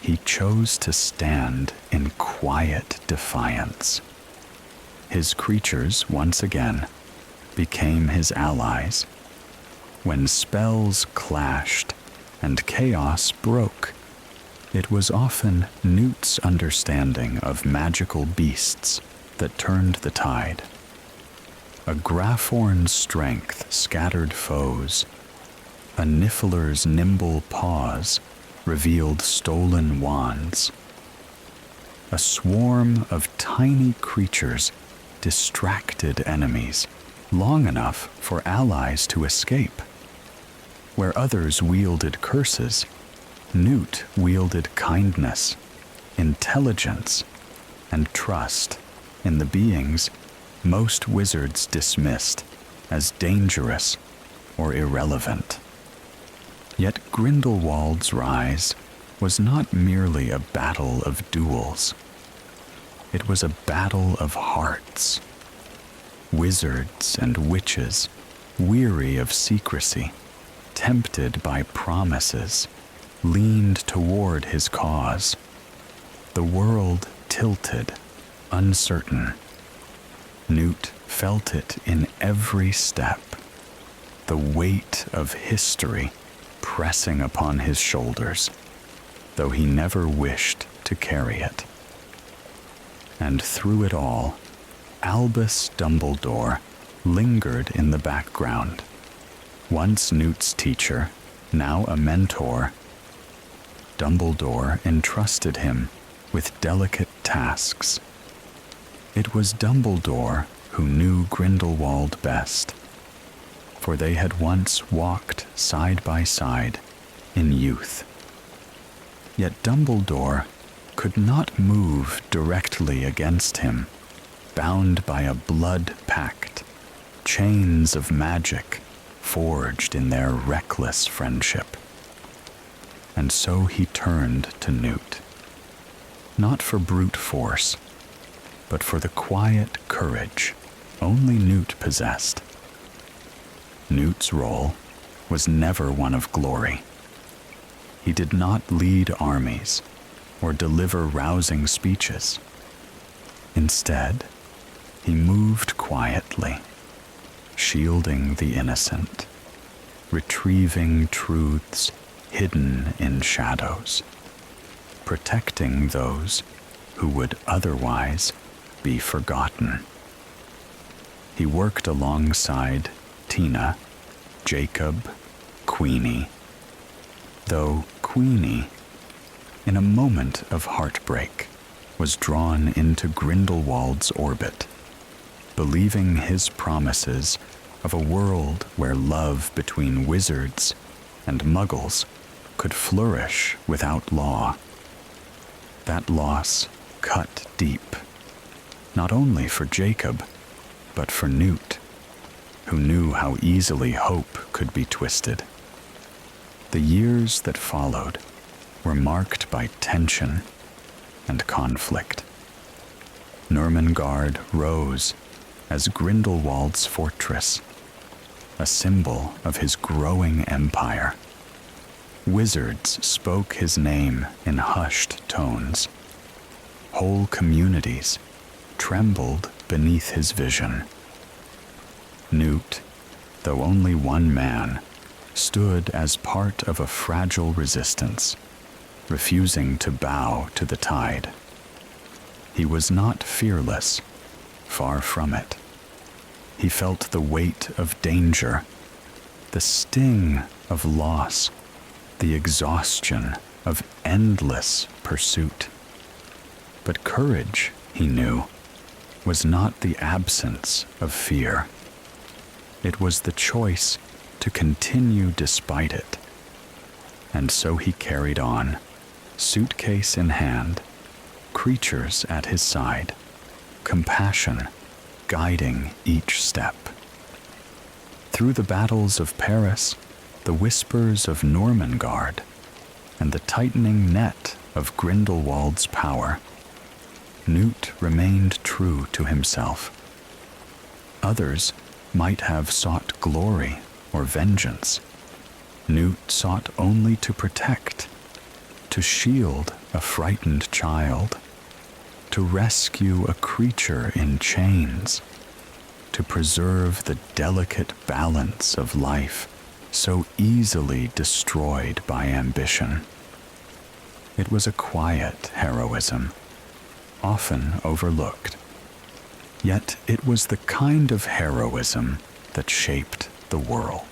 he chose to stand in quiet defiance. His creatures, once again, became his allies. When spells clashed and chaos broke, it was often Newt's understanding of magical beasts that turned the tide. A Graphorn's strength scattered foes. A Niffler's nimble paws revealed stolen wands. A swarm of tiny creatures distracted enemies long enough for allies to escape. Where others wielded curses, Newt wielded kindness, intelligence, and trust in the beings most wizards dismissed as dangerous or irrelevant. Yet Grindelwald's rise was not merely a battle of duels. It was a battle of hearts. Wizards and witches, weary of secrecy, tempted by promises, leaned toward his cause. The world tilted, uncertain. Newt felt it in every step, the weight of history pressing upon his shoulders, though he never wished to carry it. And through it all, Albus Dumbledore lingered in the background. Once Newt's teacher, now a mentor, Dumbledore entrusted him with delicate tasks. It was Dumbledore who knew Grindelwald best, for they had once walked side by side in youth. Yet Dumbledore could not move directly against him, bound by a blood pact, chains of magic forged in their reckless friendship. And so he turned to Newt, not for brute force, but for the quiet courage only Newt possessed. Newt's role was never one of glory. He did not lead armies or deliver rousing speeches. Instead, he moved quietly, shielding the innocent, retrieving truths hidden in shadows, protecting those who would otherwise be forgotten. He worked alongside Tina, Jacob, Queenie, though Queenie, in a moment of heartbreak, was drawn into Grindelwald's orbit, believing his promises of a world where love between wizards and muggles could flourish without law. That loss cut deep, not only for Jacob, but for Newt, who knew how easily hope could be twisted. The years that followed were marked by tension and conflict. Nurmengard rose as Grindelwald's fortress, a symbol of his growing empire. Wizards spoke his name in hushed tones. Whole communities trembled beneath his vision. Newt, though only one man, stood as part of a fragile resistance, refusing to bow to the tide. He was not fearless, far from it. He felt the weight of danger, the sting of loss, the exhaustion of endless pursuit. But courage, he knew, was not the absence of fear. It was the choice to continue despite it. And so he carried on, suitcase in hand, creatures at his side, compassion guiding each step. Through the battles of Paris, the whispers of Normangard, and the tightening net of Grindelwald's power, Newt remained true to himself. Others might have sought glory or vengeance. Newt sought only to protect, to shield a frightened child, to rescue a creature in chains, to preserve the delicate balance of life so easily destroyed by ambition. It was a quiet heroism, often overlooked. Yet it was the kind of heroism that shaped the world.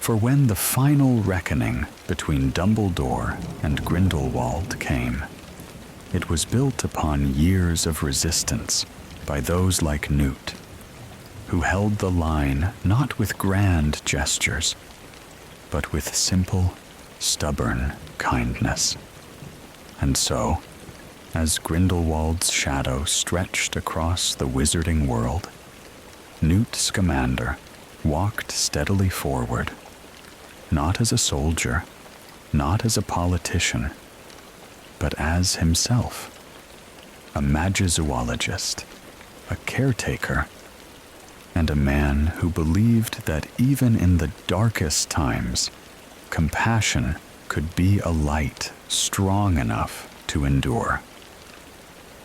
For when the final reckoning between Dumbledore and Grindelwald came, it was built upon years of resistance by those like Newt, who held the line not with grand gestures, but with simple, stubborn kindness. And so, as Grindelwald's shadow stretched across the wizarding world, Newt Scamander walked steadily forward, not as a soldier, not as a politician, but as himself, a magizoologist, a caretaker, and a man who believed that even in the darkest times, compassion could be a light strong enough to endure.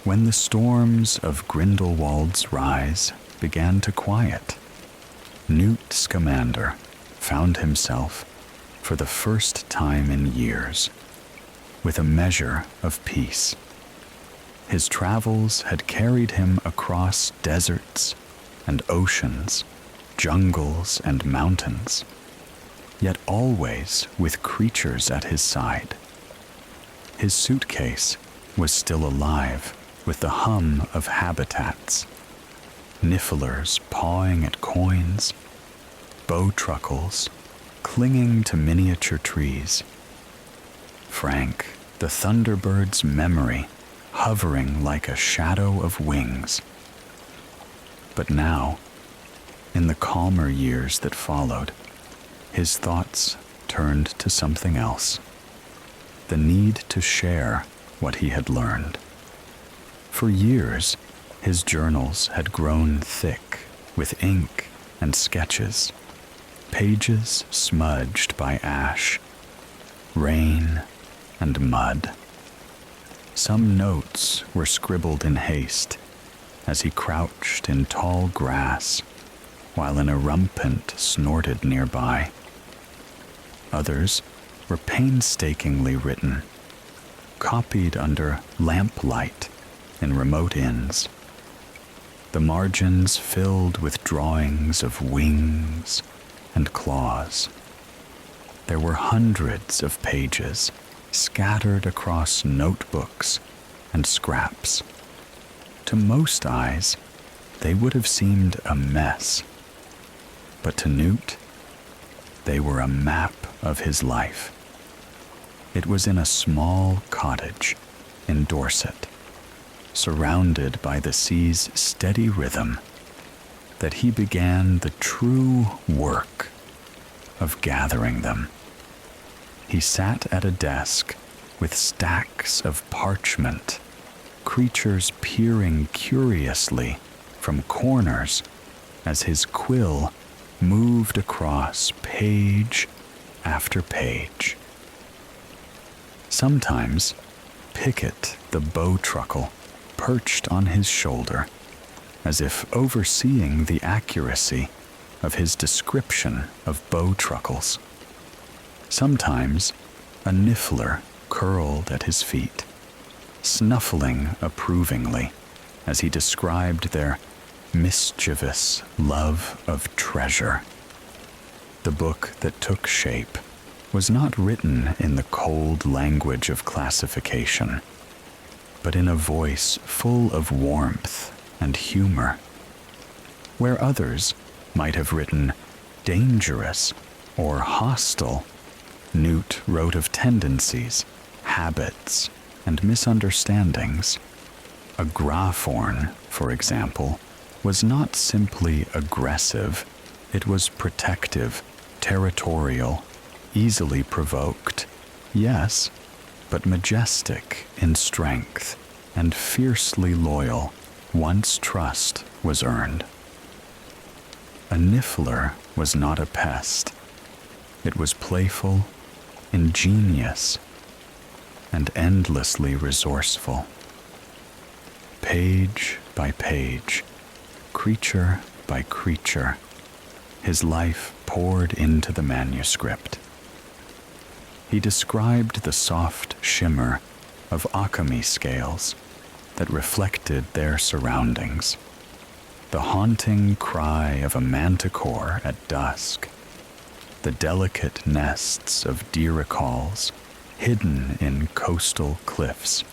When the storms of Grindelwald's rise began to quiet, Newt Scamander found himself, for the first time in years, with a measure of peace. His travels had carried him across deserts and oceans, jungles and mountains, yet always with creatures at his side. His suitcase was still alive with the hum of habitats, nifflers pawing at coins, bowtruckles clinging to miniature trees, Frank, the thunderbird's memory hovering like a shadow of wings. But now, in the calmer years that followed, his thoughts turned to something else, the need to share what he had learned. For years, his journals had grown thick with ink and sketches, pages smudged by ash, rain, and mud. Some notes were scribbled in haste as he crouched in tall grass while an erumpent snorted nearby. Others were painstakingly written, copied under lamplight in remote inns, the margins filled with drawings of wings and claws. There were hundreds of pages scattered across notebooks and scraps. To most eyes, they would have seemed a mess, but to Newt, they were a map of his life. It was in a small cottage in Dorset, surrounded by the sea's steady rhythm, that he began the true work of gathering them. He sat at a desk with stacks of parchment, creatures peering curiously from corners as his quill moved across page after page. Sometimes Pickett, the bowtruckle, perched on his shoulder, as if overseeing the accuracy of his description of bowtruckles. Sometimes a niffler curled at his feet, snuffling approvingly as he described their mischievous love of treasure. The book that took shape was not written in the cold language of classification, but in a voice full of warmth and humor. Where others might have written dangerous or hostile, Newt wrote of tendencies, habits, and misunderstandings. A graphorn, for example, was not simply aggressive, it was protective, territorial, easily provoked, yes, but majestic in strength and fiercely loyal once trust was earned. A niffler was not a pest. It was playful, ingenious, and endlessly resourceful. Page by page, creature by creature, his life poured into the manuscript. He described the soft shimmer of akami scales that reflected their surroundings, the haunting cry of a manticore at dusk, the delicate nests of diricals hidden in coastal cliffs.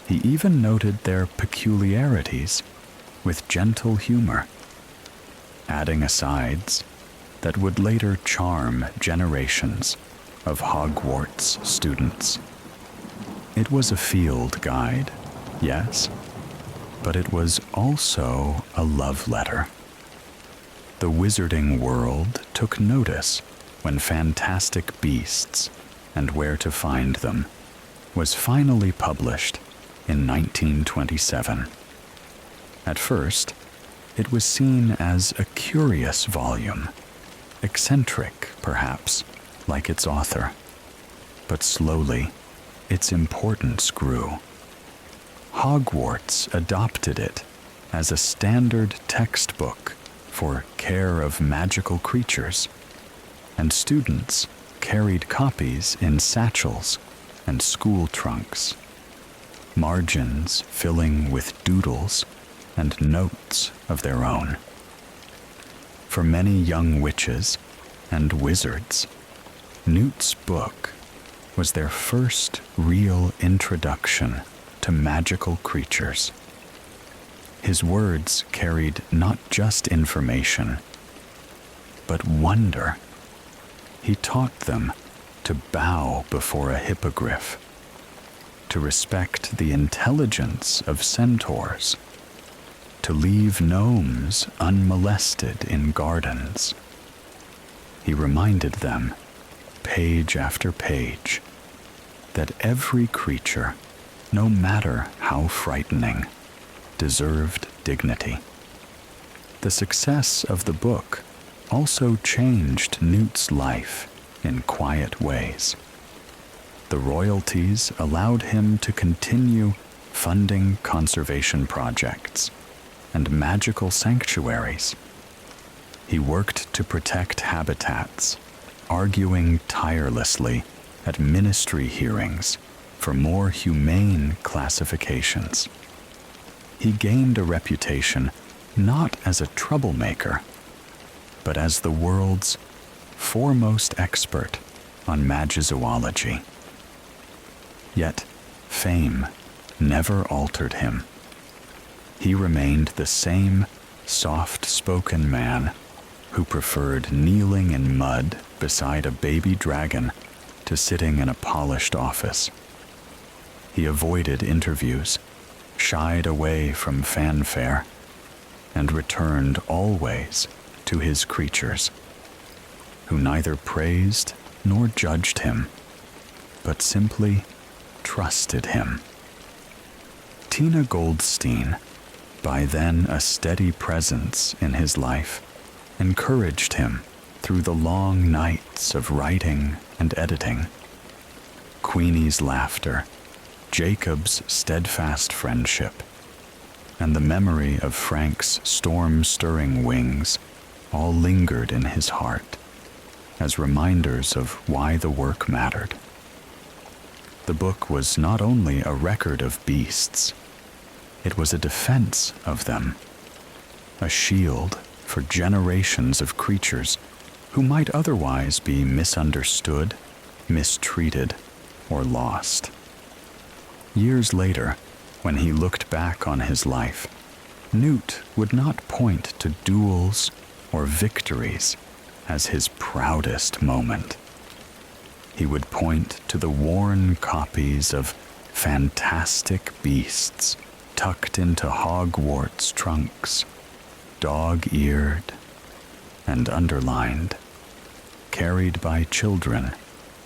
He even noted their peculiarities with gentle humor, adding asides that would later charm generations of Hogwarts students. It was a field guide, yes, but it was also a love letter. The wizarding world took notice when Fantastic Beasts and Where to Find Them was finally published in 1927. At first, it was seen as a curious volume, eccentric, perhaps, like its author. But slowly, its importance grew. Hogwarts adopted it as a standard textbook for care of magical creatures, and students carried copies in satchels and school trunks, margins filling with doodles and notes of their own. For many young witches and wizards, Newt's book was their first real introduction to magical creatures. His words carried not just information, but wonder. He taught them to bow before a hippogriff, to respect the intelligence of centaurs, to leave gnomes unmolested in gardens. He reminded them, page after page, that every creature, no matter how frightening, deserved dignity. The success of the book also changed Newt's life in quiet ways. The royalties allowed him to continue funding conservation projects and magical sanctuaries. He worked to protect habitats, arguing tirelessly at ministry hearings for more humane classifications. He gained a reputation not as a troublemaker, but as the world's foremost expert on magizoology. Yet, fame never altered him. He remained the same soft-spoken man who preferred kneeling in mud beside a baby dragon to sitting in a polished office. He avoided interviews, shied away from fanfare, and returned always to his creatures, who neither praised nor judged him, but simply trusted him. Tina Goldstein, by then a steady presence in his life, encouraged him through the long nights of writing and editing. Queenie's laughter, Jacob's steadfast friendship, and the memory of Frank's storm-stirring wings all lingered in his heart as reminders of why the work mattered. The book was not only a record of beasts, it was a defense of them, a shield for generations of creatures who might otherwise be misunderstood, mistreated, or lost. Years later, when he looked back on his life, Newt would not point to duels or victories as his proudest moment. He would point to the worn copies of fantastic beasts tucked into Hogwarts trunks, dog-eared and underlined, carried by children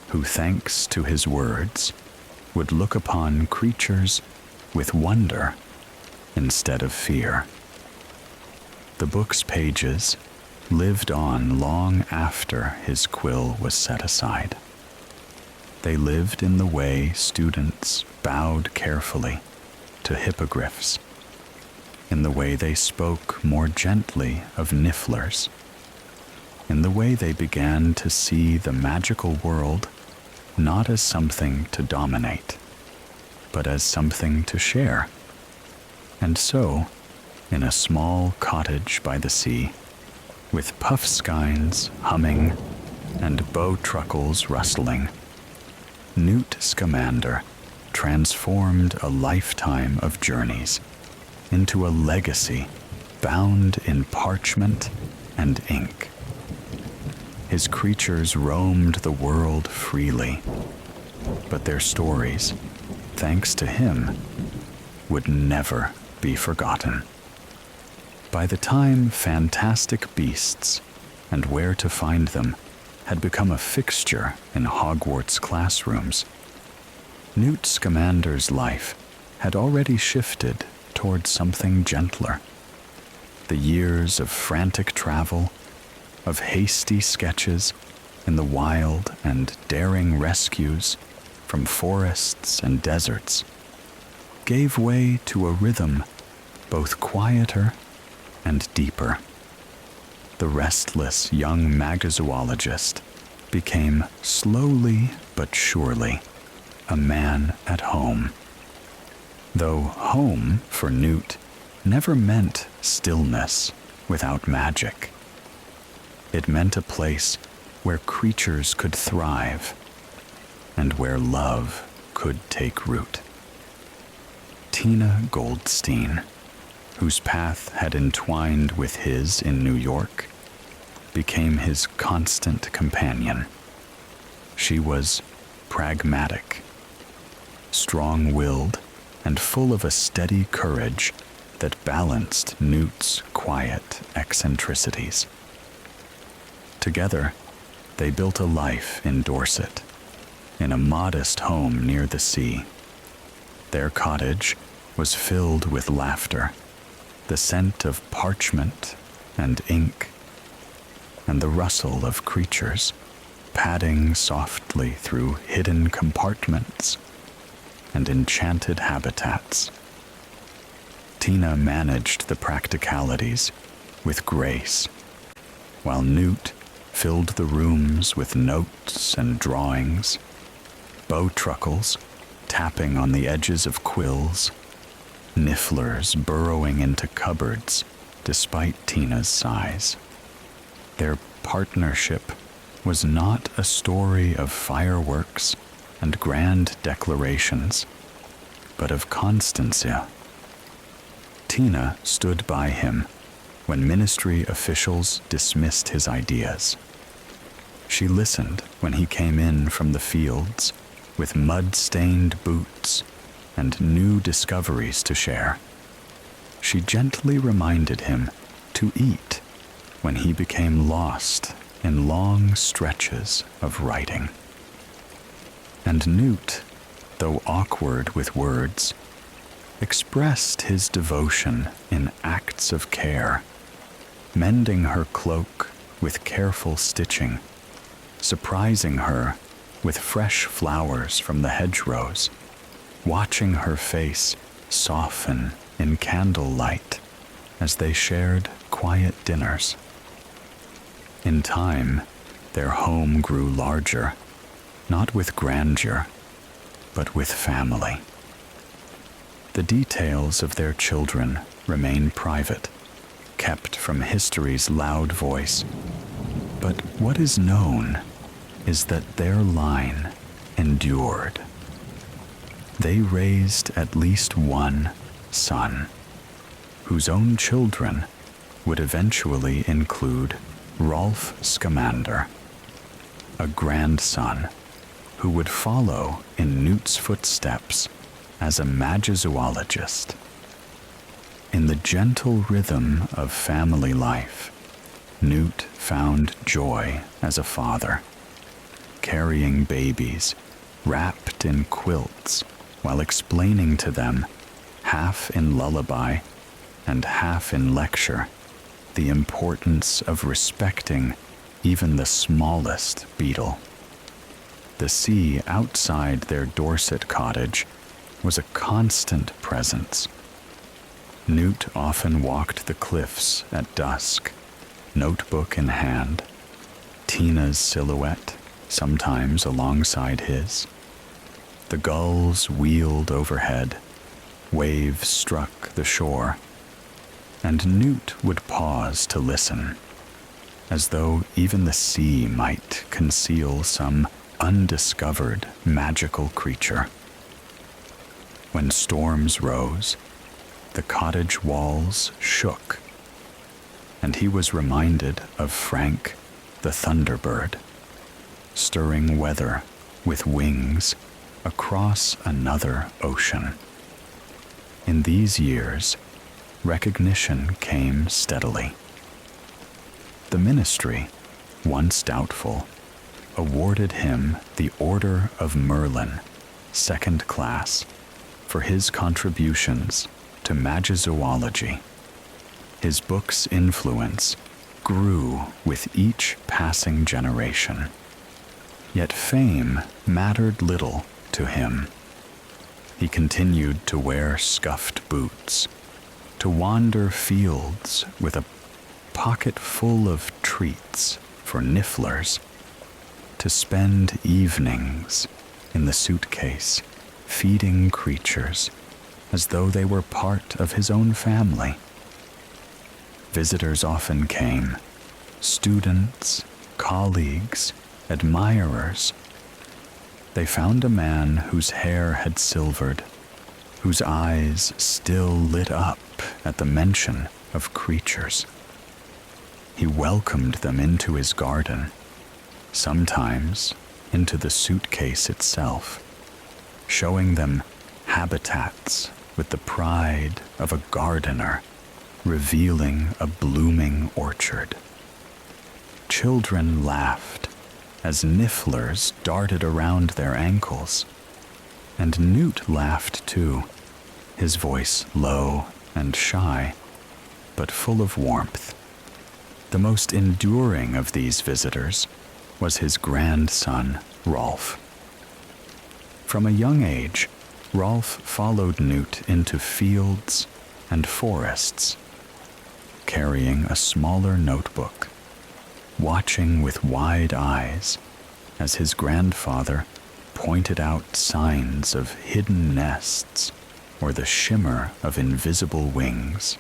who, thanks to his words, would look upon creatures with wonder instead of fear. The book's pages lived on long after his quill was set aside. They lived in the way students bowed carefully to hippogriffs, in the way they spoke more gently of nifflers, in the way they began to see the magical world not as something to dominate, but as something to share. And so, in a small cottage by the sea, with puffskeins humming and bow-truckles rustling, Newt Scamander transformed a lifetime of journeys into a legacy bound in parchment and ink. His creatures roamed the world freely, but their stories, thanks to him, would never be forgotten. By the time Fantastic Beasts and Where to Find Them had become a fixture in Hogwarts classrooms, Newt Scamander's life had already shifted towards something gentler. The years of frantic travel, of hasty sketches in the wild and daring rescues from forests and deserts, gave way to a rhythm both quieter and deeper. The restless young magizoologist became slowly but surely a man at home. Though home for Newt never meant stillness without magic. It meant a place where creatures could thrive and where love could take root. Tina Goldstein, whose path had entwined with his in New York, became his constant companion. She was pragmatic, strong-willed, and full of a steady courage that balanced Newt's quiet eccentricities. Together, they built a life in Dorset, in a modest home near the sea. Their cottage was filled with laughter, the scent of parchment and ink, and the rustle of creatures padding softly through hidden compartments and enchanted habitats. Tina managed the practicalities with grace, while Newt filled the rooms with notes and drawings, bow-truckles tapping on the edges of quills, nifflers burrowing into cupboards despite Tina's size. Their partnership was not a story of fireworks and grand declarations, but of constancy. Tina stood by him when ministry officials dismissed his ideas. She listened when he came in from the fields with mud-stained boots and new discoveries to share. She gently reminded him to eat when he became lost in long stretches of writing. And Newt, though awkward with words, expressed his devotion in acts of care, mending her cloak with careful stitching, surprising her with fresh flowers from the hedgerows, watching her face soften in candlelight as they shared quiet dinners. In time, their home grew larger, not with grandeur, but with family. The details of their children remain private, kept from history's loud voice, but what is known is that their line endured. They raised at least one son, whose own children would eventually include Rolf Scamander, a grandson who would follow in Newt's footsteps as a magizoologist. In the gentle rhythm of family life, Newt found joy as a father, carrying babies wrapped in quilts while explaining to them, half in lullaby and half in lecture, the importance of respecting even the smallest beetle. The sea outside their Dorset cottage was a constant presence. Newt often walked the cliffs at dusk, notebook in hand, Tina's silhouette sometimes alongside his. The gulls wheeled overhead, waves struck the shore, and Newt would pause to listen, as though even the sea might conceal some undiscovered magical creature. When storms rose, the cottage walls shook, and he was reminded of Frank the Thunderbird, stirring weather with wings across another ocean. In these years, recognition came steadily. The ministry, once doubtful, awarded him the Order of Merlin, second class, for his contributions to magizoology. His book's influence grew with each passing generation. Yet fame mattered little to him. He continued to wear scuffed boots, to wander fields with a pocket full of treats for nifflers, to spend evenings in the suitcase feeding creatures as though they were part of his own family. Visitors often came, students, colleagues, admirers. They found a man whose hair had silvered, whose eyes still lit up at the mention of creatures. He welcomed them into his garden, sometimes into the suitcase itself, showing them habitats with the pride of a gardener, revealing a blooming orchard. Children laughed as nifflers darted around their ankles, and Newt laughed too, his voice low and shy, but full of warmth. The most enduring of these visitors was his grandson, Rolf. From a young age, Rolf followed Newt into fields and forests, carrying a smaller notebook, watching with wide eyes as his grandfather pointed out signs of hidden nests or the shimmer of invisible wings.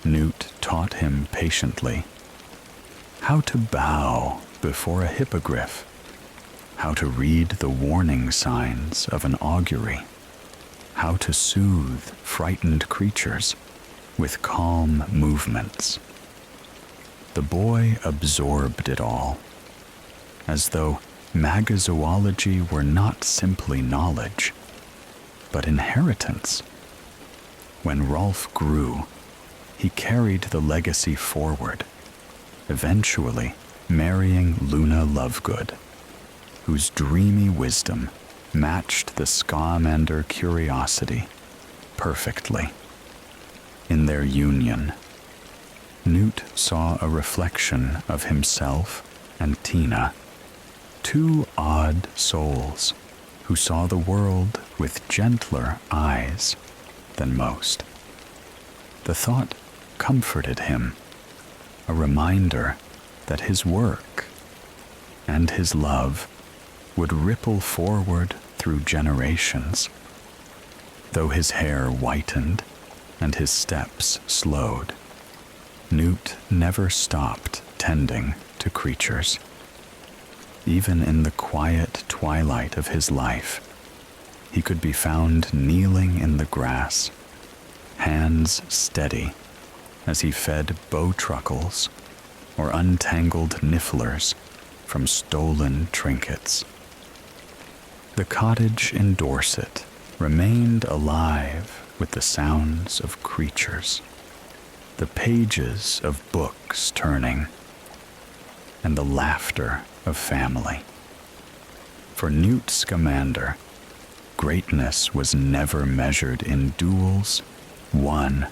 Newt taught him patiently how to bow before a hippogriff, how to read the warning signs of an augury, how to soothe frightened creatures with calm movements. The boy absorbed it all, as though magizoology were not simply knowledge, but inheritance. When Rolf grew, he carried the legacy forward, eventually marrying Luna Lovegood, whose dreamy wisdom matched the Scamander curiosity perfectly. In their union, Newt saw a reflection of himself and Tina, two odd souls who saw the world with gentler eyes than most. The thought comforted him, a reminder that his work and his love would ripple forward through generations. Though his hair whitened and his steps slowed, Newt never stopped tending to creatures. Even in the quiet twilight of his life, he could be found kneeling in the grass, hands steady as he fed bowtruckles or untangled nifflers from stolen trinkets. The cottage in Dorset remained alive with the sounds of creatures, the pages of books turning, and the laughter of family. For Newt Scamander, greatness was never measured in duels won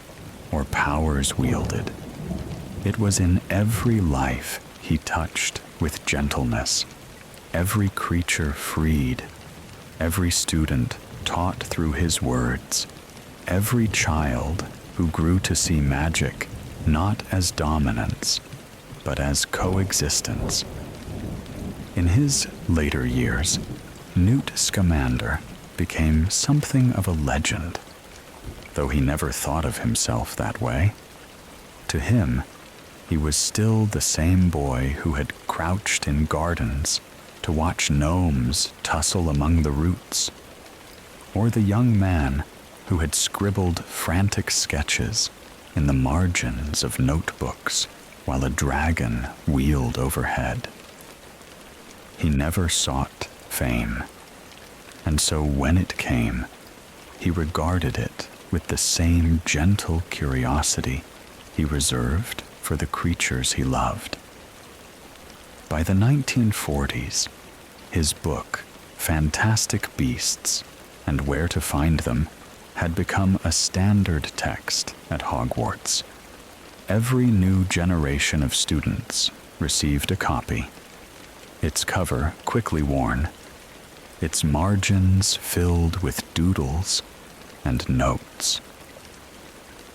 or powers wielded. It was in every life he touched with gentleness, every creature freed, every student taught through his words, every child who grew to see magic not as dominance, but as coexistence. In his later years, Newt Scamander became something of a legend, though he never thought of himself that way. To him, he was still the same boy who had crouched in gardens to watch gnomes tussle among the roots, or the young man who had scribbled frantic sketches in the margins of notebooks while a dragon wheeled overhead. He never sought fame, and so when it came, he regarded it with the same gentle curiosity he reserved for the creatures he loved. By the 1940s, his book, Fantastic Beasts and Where to Find Them, had become a standard text at Hogwarts. Every new generation of students received a copy, its cover quickly worn, its margins filled with doodles and notes.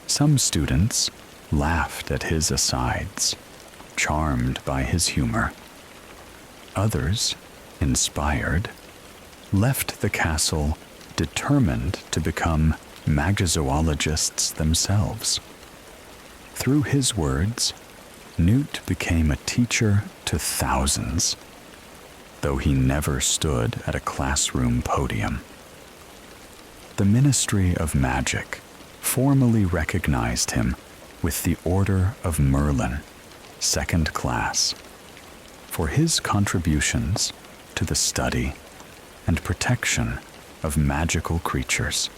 Some students laughed at his asides, charmed by his humor. Others, inspired, left the castle determined to become magizoologists themselves. Through his words, Newt became a teacher to thousands, though he never stood at a classroom podium. The Ministry of Magic formally recognized him with the Order of Merlin, second class, for his contributions to the study and protection of magical creatures.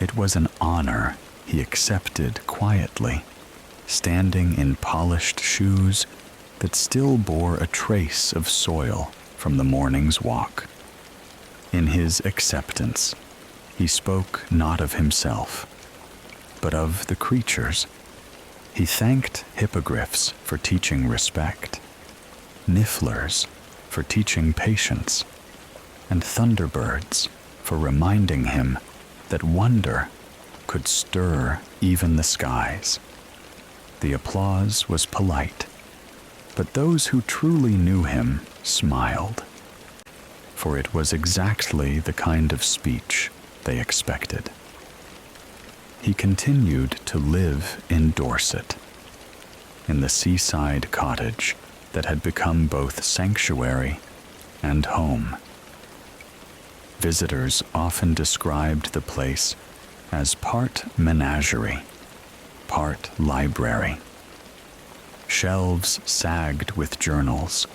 It was an honor he accepted quietly, standing in polished shoes that still bore a trace of soil from the morning's walk. In his acceptance, he spoke not of himself, but of the creatures. He thanked hippogriffs for teaching respect, nifflers for teaching patience, and thunderbirds for reminding him that wonder could stir even the skies. The applause was polite, but those who truly knew him smiled, for it was exactly the kind of speech they expected. He continued to live in Dorset, in the seaside cottage that had become both sanctuary and home. Visitors often described the place as part menagerie, part library. Shelves sagged with journals,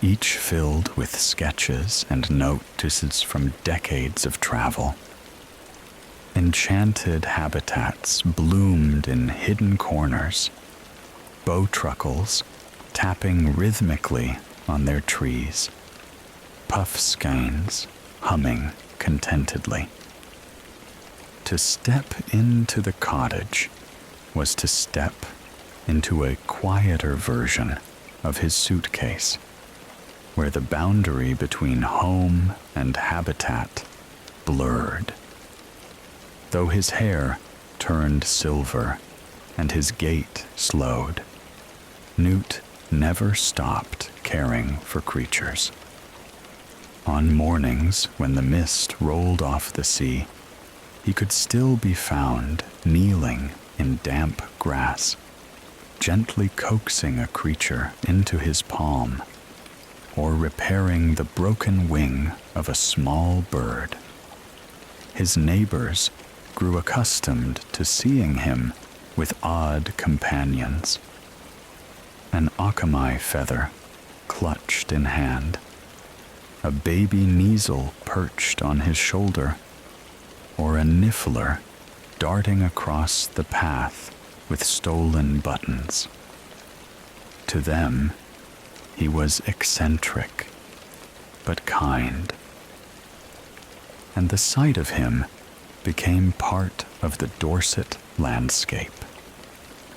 each filled with sketches and notices from decades of travel. Enchanted habitats bloomed in hidden corners, bowtruckles tapping rhythmically on their trees, puff skeins humming contentedly. To step into the cottage was to step into a quieter version of his suitcase, where the boundary between home and habitat blurred. Though his hair turned silver and his gait slowed, Newt never stopped caring for creatures. On mornings when the mist rolled off the sea, he could still be found kneeling in damp grass, gently coaxing a creature into his palm, or repairing the broken wing of a small bird. His neighbors grew accustomed to seeing him with odd companions. An akamai feather clutched in hand, a baby measle perched on his shoulder, or a niffler darting across the path with stolen buttons. To them, he was eccentric, but kind. And the sight of him became part of the Dorset landscape.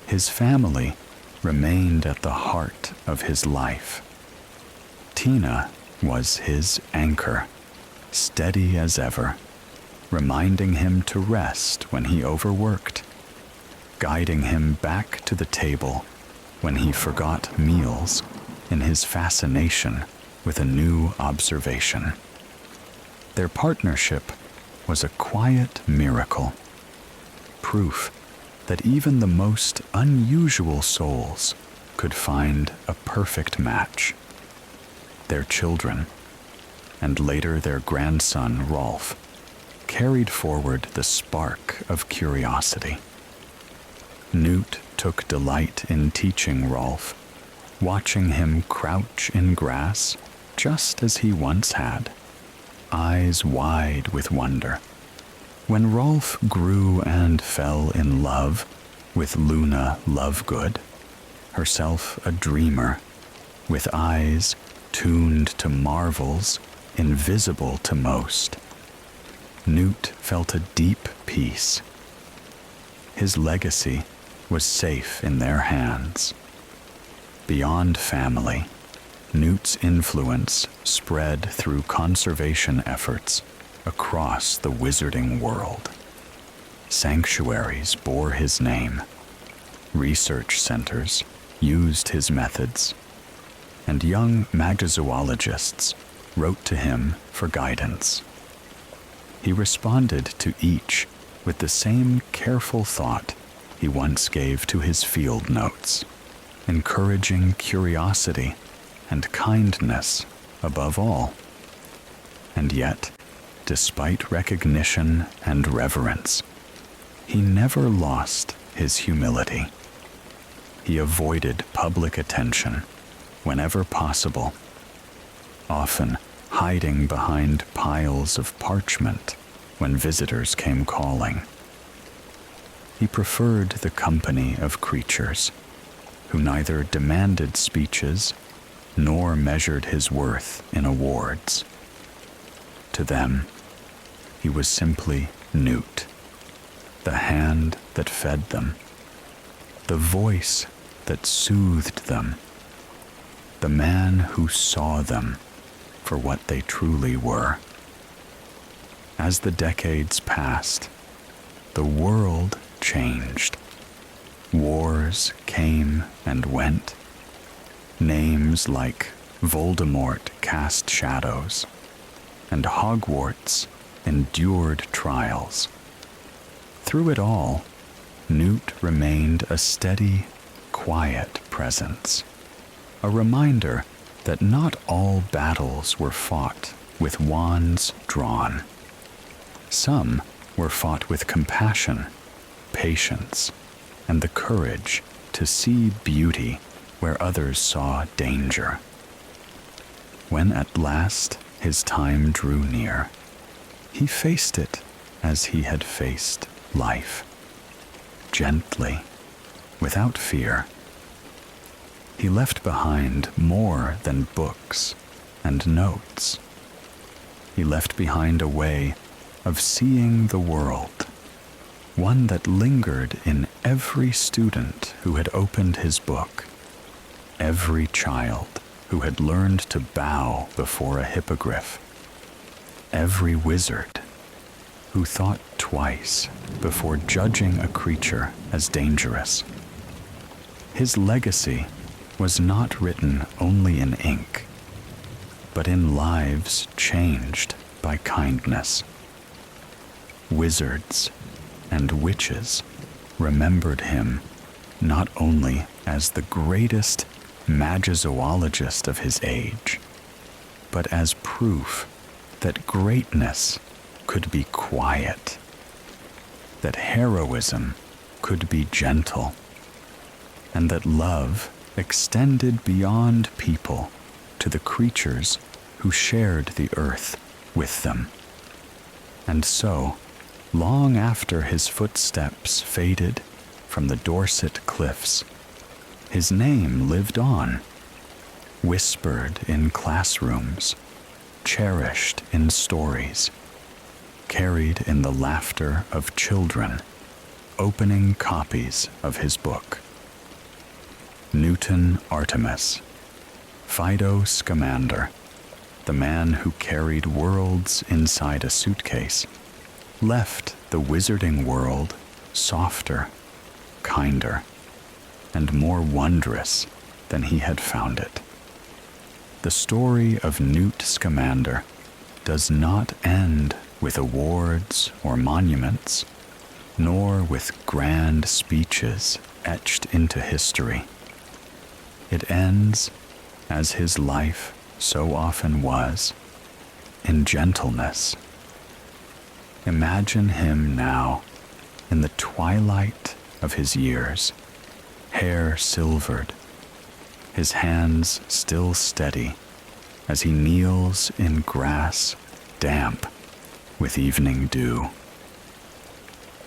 His family remained at the heart of his life. Tina was his anchor, steady as ever, reminding him to rest when he overworked, guiding him back to the table when he forgot meals in his fascination with a new observation. Their partnership was a quiet miracle, proof that even the most unusual souls could find a perfect match. Their children, and later their grandson Rolf, carried forward the spark of curiosity. Newt took delight in teaching Rolf, watching him crouch in grass just as he once had, eyes wide with wonder. When Rolf grew and fell in love with Luna Lovegood, herself a dreamer, with eyes tuned to marvels invisible to most, Newt felt a deep peace. His legacy was safe in their hands. Beyond family, Newt's influence spread through conservation efforts across the wizarding world. Sanctuaries bore his name, research centers used his methods, and young magizoologists wrote to him for guidance. He responded to each with the same careful thought he once gave to his field notes, encouraging curiosity and kindness above all. And yet, despite recognition and reverence, he never lost his humility. He avoided public attention whenever possible, often hiding behind piles of parchment when visitors came calling. He preferred the company of creatures who neither demanded speeches nor measured his worth in awards. To them, he was simply Newt, the hand that fed them, the voice that soothed them, the man who saw them for what they truly were. As the decades passed, the world changed. Wars came and went. Names like Voldemort cast shadows, and Hogwarts endured trials. Through it all, Newt remained a steady, quiet presence, a reminder that not all battles were fought with wands drawn. Some were fought with compassion, patience, and the courage to see beauty where others saw danger. When at last his time drew near, he faced it as he had faced life, gently, without fear. He left behind more than books and notes. He left behind a way of seeing the world, one that lingered in every student who had opened his book, every child who had learned to bow before a hippogriff, every wizard who thought twice before judging a creature as dangerous. His legacy was not written only in ink, but in lives changed by kindness. Wizards and witches remembered him not only as the greatest magizoologist of his age, but as proof that greatness could be quiet, that heroism could be gentle, and that love extended beyond people to the creatures who shared the earth with them. And so, long after his footsteps faded from the Dorset cliffs, his name lived on, whispered in classrooms, cherished in stories, carried in the laughter of children opening copies of his book. Newton Artemis, Fido Scamander, the man who carried worlds inside a suitcase, left the wizarding world softer, kinder, and more wondrous than he had found it. The story of Newt Scamander does not end with awards or monuments, nor with grand speeches etched into history. It ends, as his life so often was, in gentleness. Imagine him now, in the twilight of his years, hair silvered, his hands still steady as he kneels in grass damp with evening dew.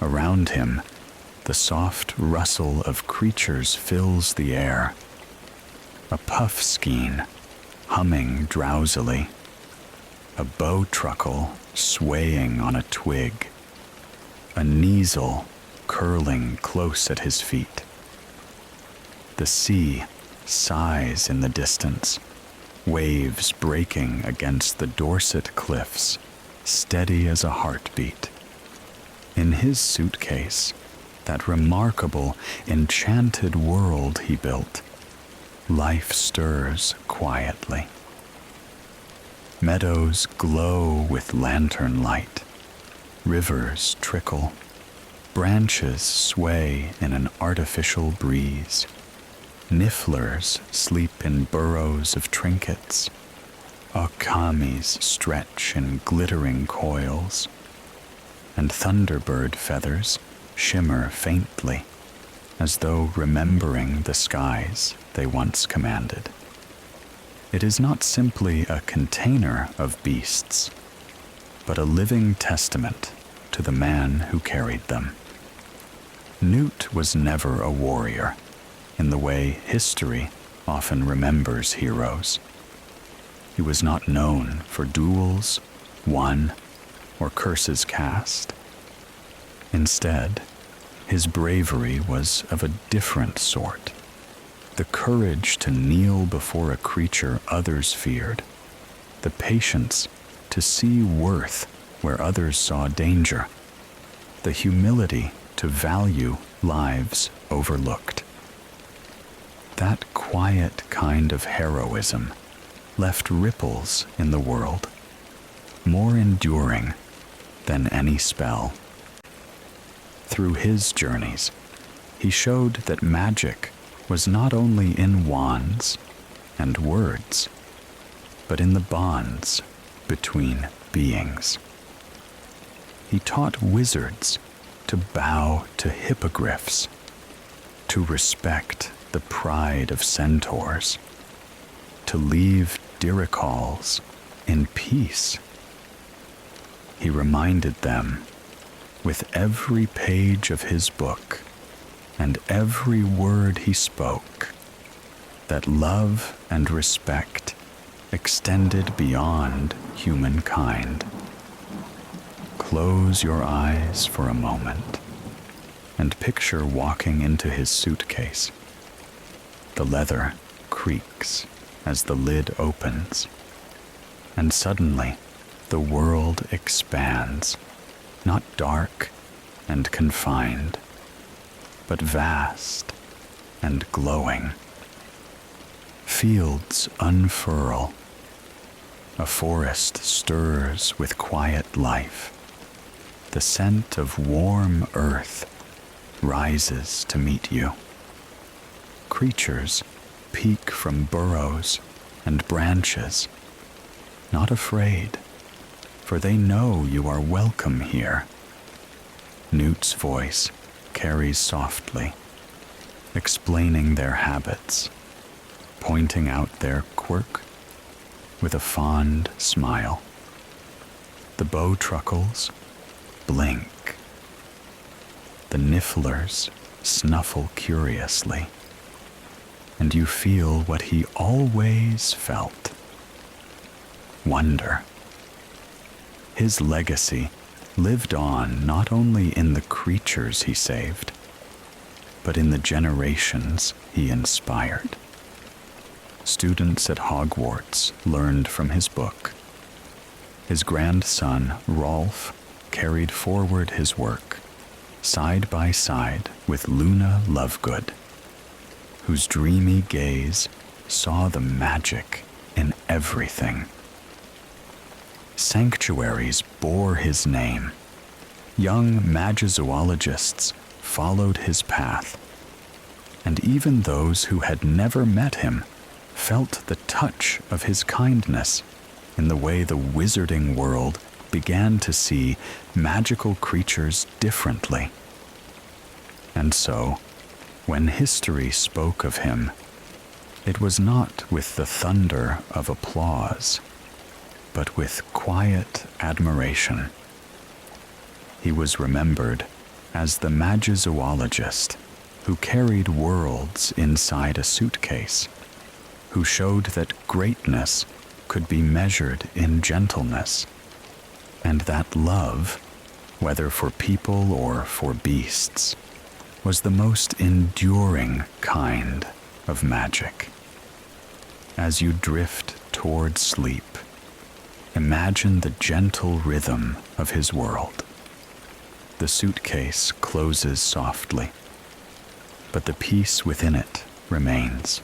Around him, the soft rustle of creatures fills the air. A puff skein humming drowsily, a bowtruckle swaying on a twig, a kneesel curling close at his feet. The sea sighs in the distance, waves breaking against the Dorset cliffs, steady as a heartbeat. In his suitcase, that remarkable, enchanted world he built, life stirs quietly. Meadows glow with lantern light, rivers trickle, branches sway in an artificial breeze, nifflers sleep in burrows of trinkets, okamis stretch in glittering coils, and thunderbird feathers shimmer faintly, as though remembering the skies they once commanded. It is not simply a container of beasts, but a living testament to the man who carried them. Newt was never a warrior, in the way history often remembers heroes. He was not known for duels won or curses cast. Instead, his bravery was of a different sort. The courage to kneel before a creature others feared, the patience to see worth where others saw danger, the humility to value lives overlooked. That quiet kind of heroism left ripples in the world, more enduring than any spell. Through his journeys, he showed that magic was not only in wands and words, but in the bonds between beings. He taught wizards to bow to hippogriffs, to respect the pride of centaurs, to leave diricals in peace. He reminded them, with every page of his book and every word he spoke, that love and respect extended beyond humankind. Close your eyes for a moment and picture walking into his suitcase. The leather creaks as the lid opens, and suddenly the world expands, not dark and confined, but vast and glowing. Fields unfurl, A forest stirs with quiet life. The scent of warm earth rises to meet you. Creatures peek from burrows and branches, not afraid, for they know you are welcome here. Newt's voice carries softly, explaining their habits, pointing out their quirk with a fond smile. The bowtruckles blink. The nifflers snuffle curiously, and you feel what he always felt: wonder. His legacy lived on not only in the creatures he saved, but in the generations he inspired. Students at Hogwarts learned from his book. His grandson, Rolf, carried forward his work, side by side with Luna Lovegood, whose dreamy gaze saw the magic in everything. Sanctuaries bore his name. Young magizoologists followed his path, and even those who had never met him felt the touch of his kindness in the way the wizarding world began to see magical creatures differently. And so, when history spoke of him, it was not with the thunder of applause, but with quiet admiration. He was remembered as the magizoologist who carried worlds inside a suitcase, who showed that greatness could be measured in gentleness, and that love, whether for people or for beasts, was the most enduring kind of magic. As you drift toward sleep, imagine the gentle rhythm of his world. The suitcase closes softly, but the peace within it remains.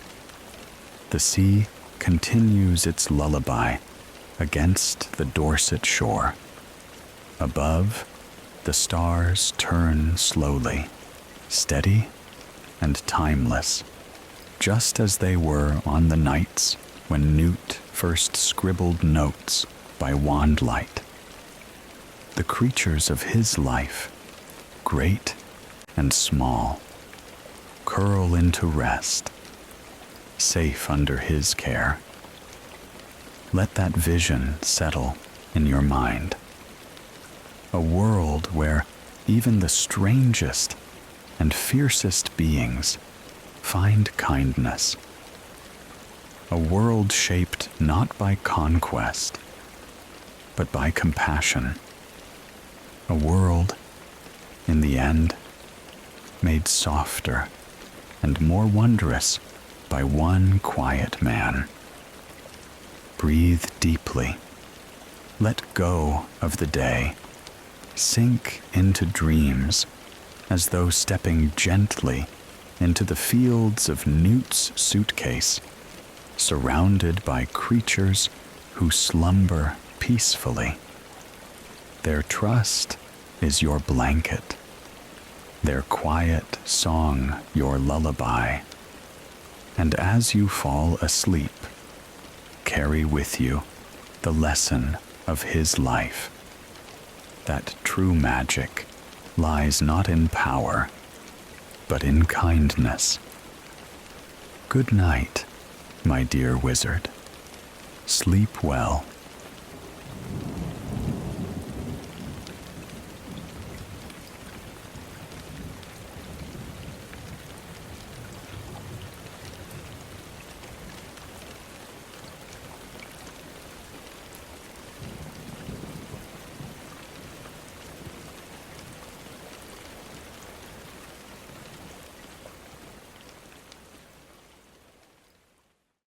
The sea continues its lullaby against the Dorset shore. Above, the stars turn slowly, steady and timeless, just as they were on the nights when Newt first scribbled notes by wandlight. The creatures of his life, great and small, curl into rest, safe under his care. Let that vision settle in your mind. A world where even the strangest and fiercest beings find kindness. A world shaped not by conquest, but by compassion. A world, in the end, made softer and more wondrous by one quiet man. Breathe deeply. Let go of the day. Sink into dreams as though stepping gently into the fields of Newt's suitcase, surrounded by creatures who slumber peacefully. Their trust is your blanket, their quiet song your lullaby. And as you fall asleep, carry with you the lesson of his life, that true magic lies not in power, but in kindness. Good night, my dear wizard. Sleep well.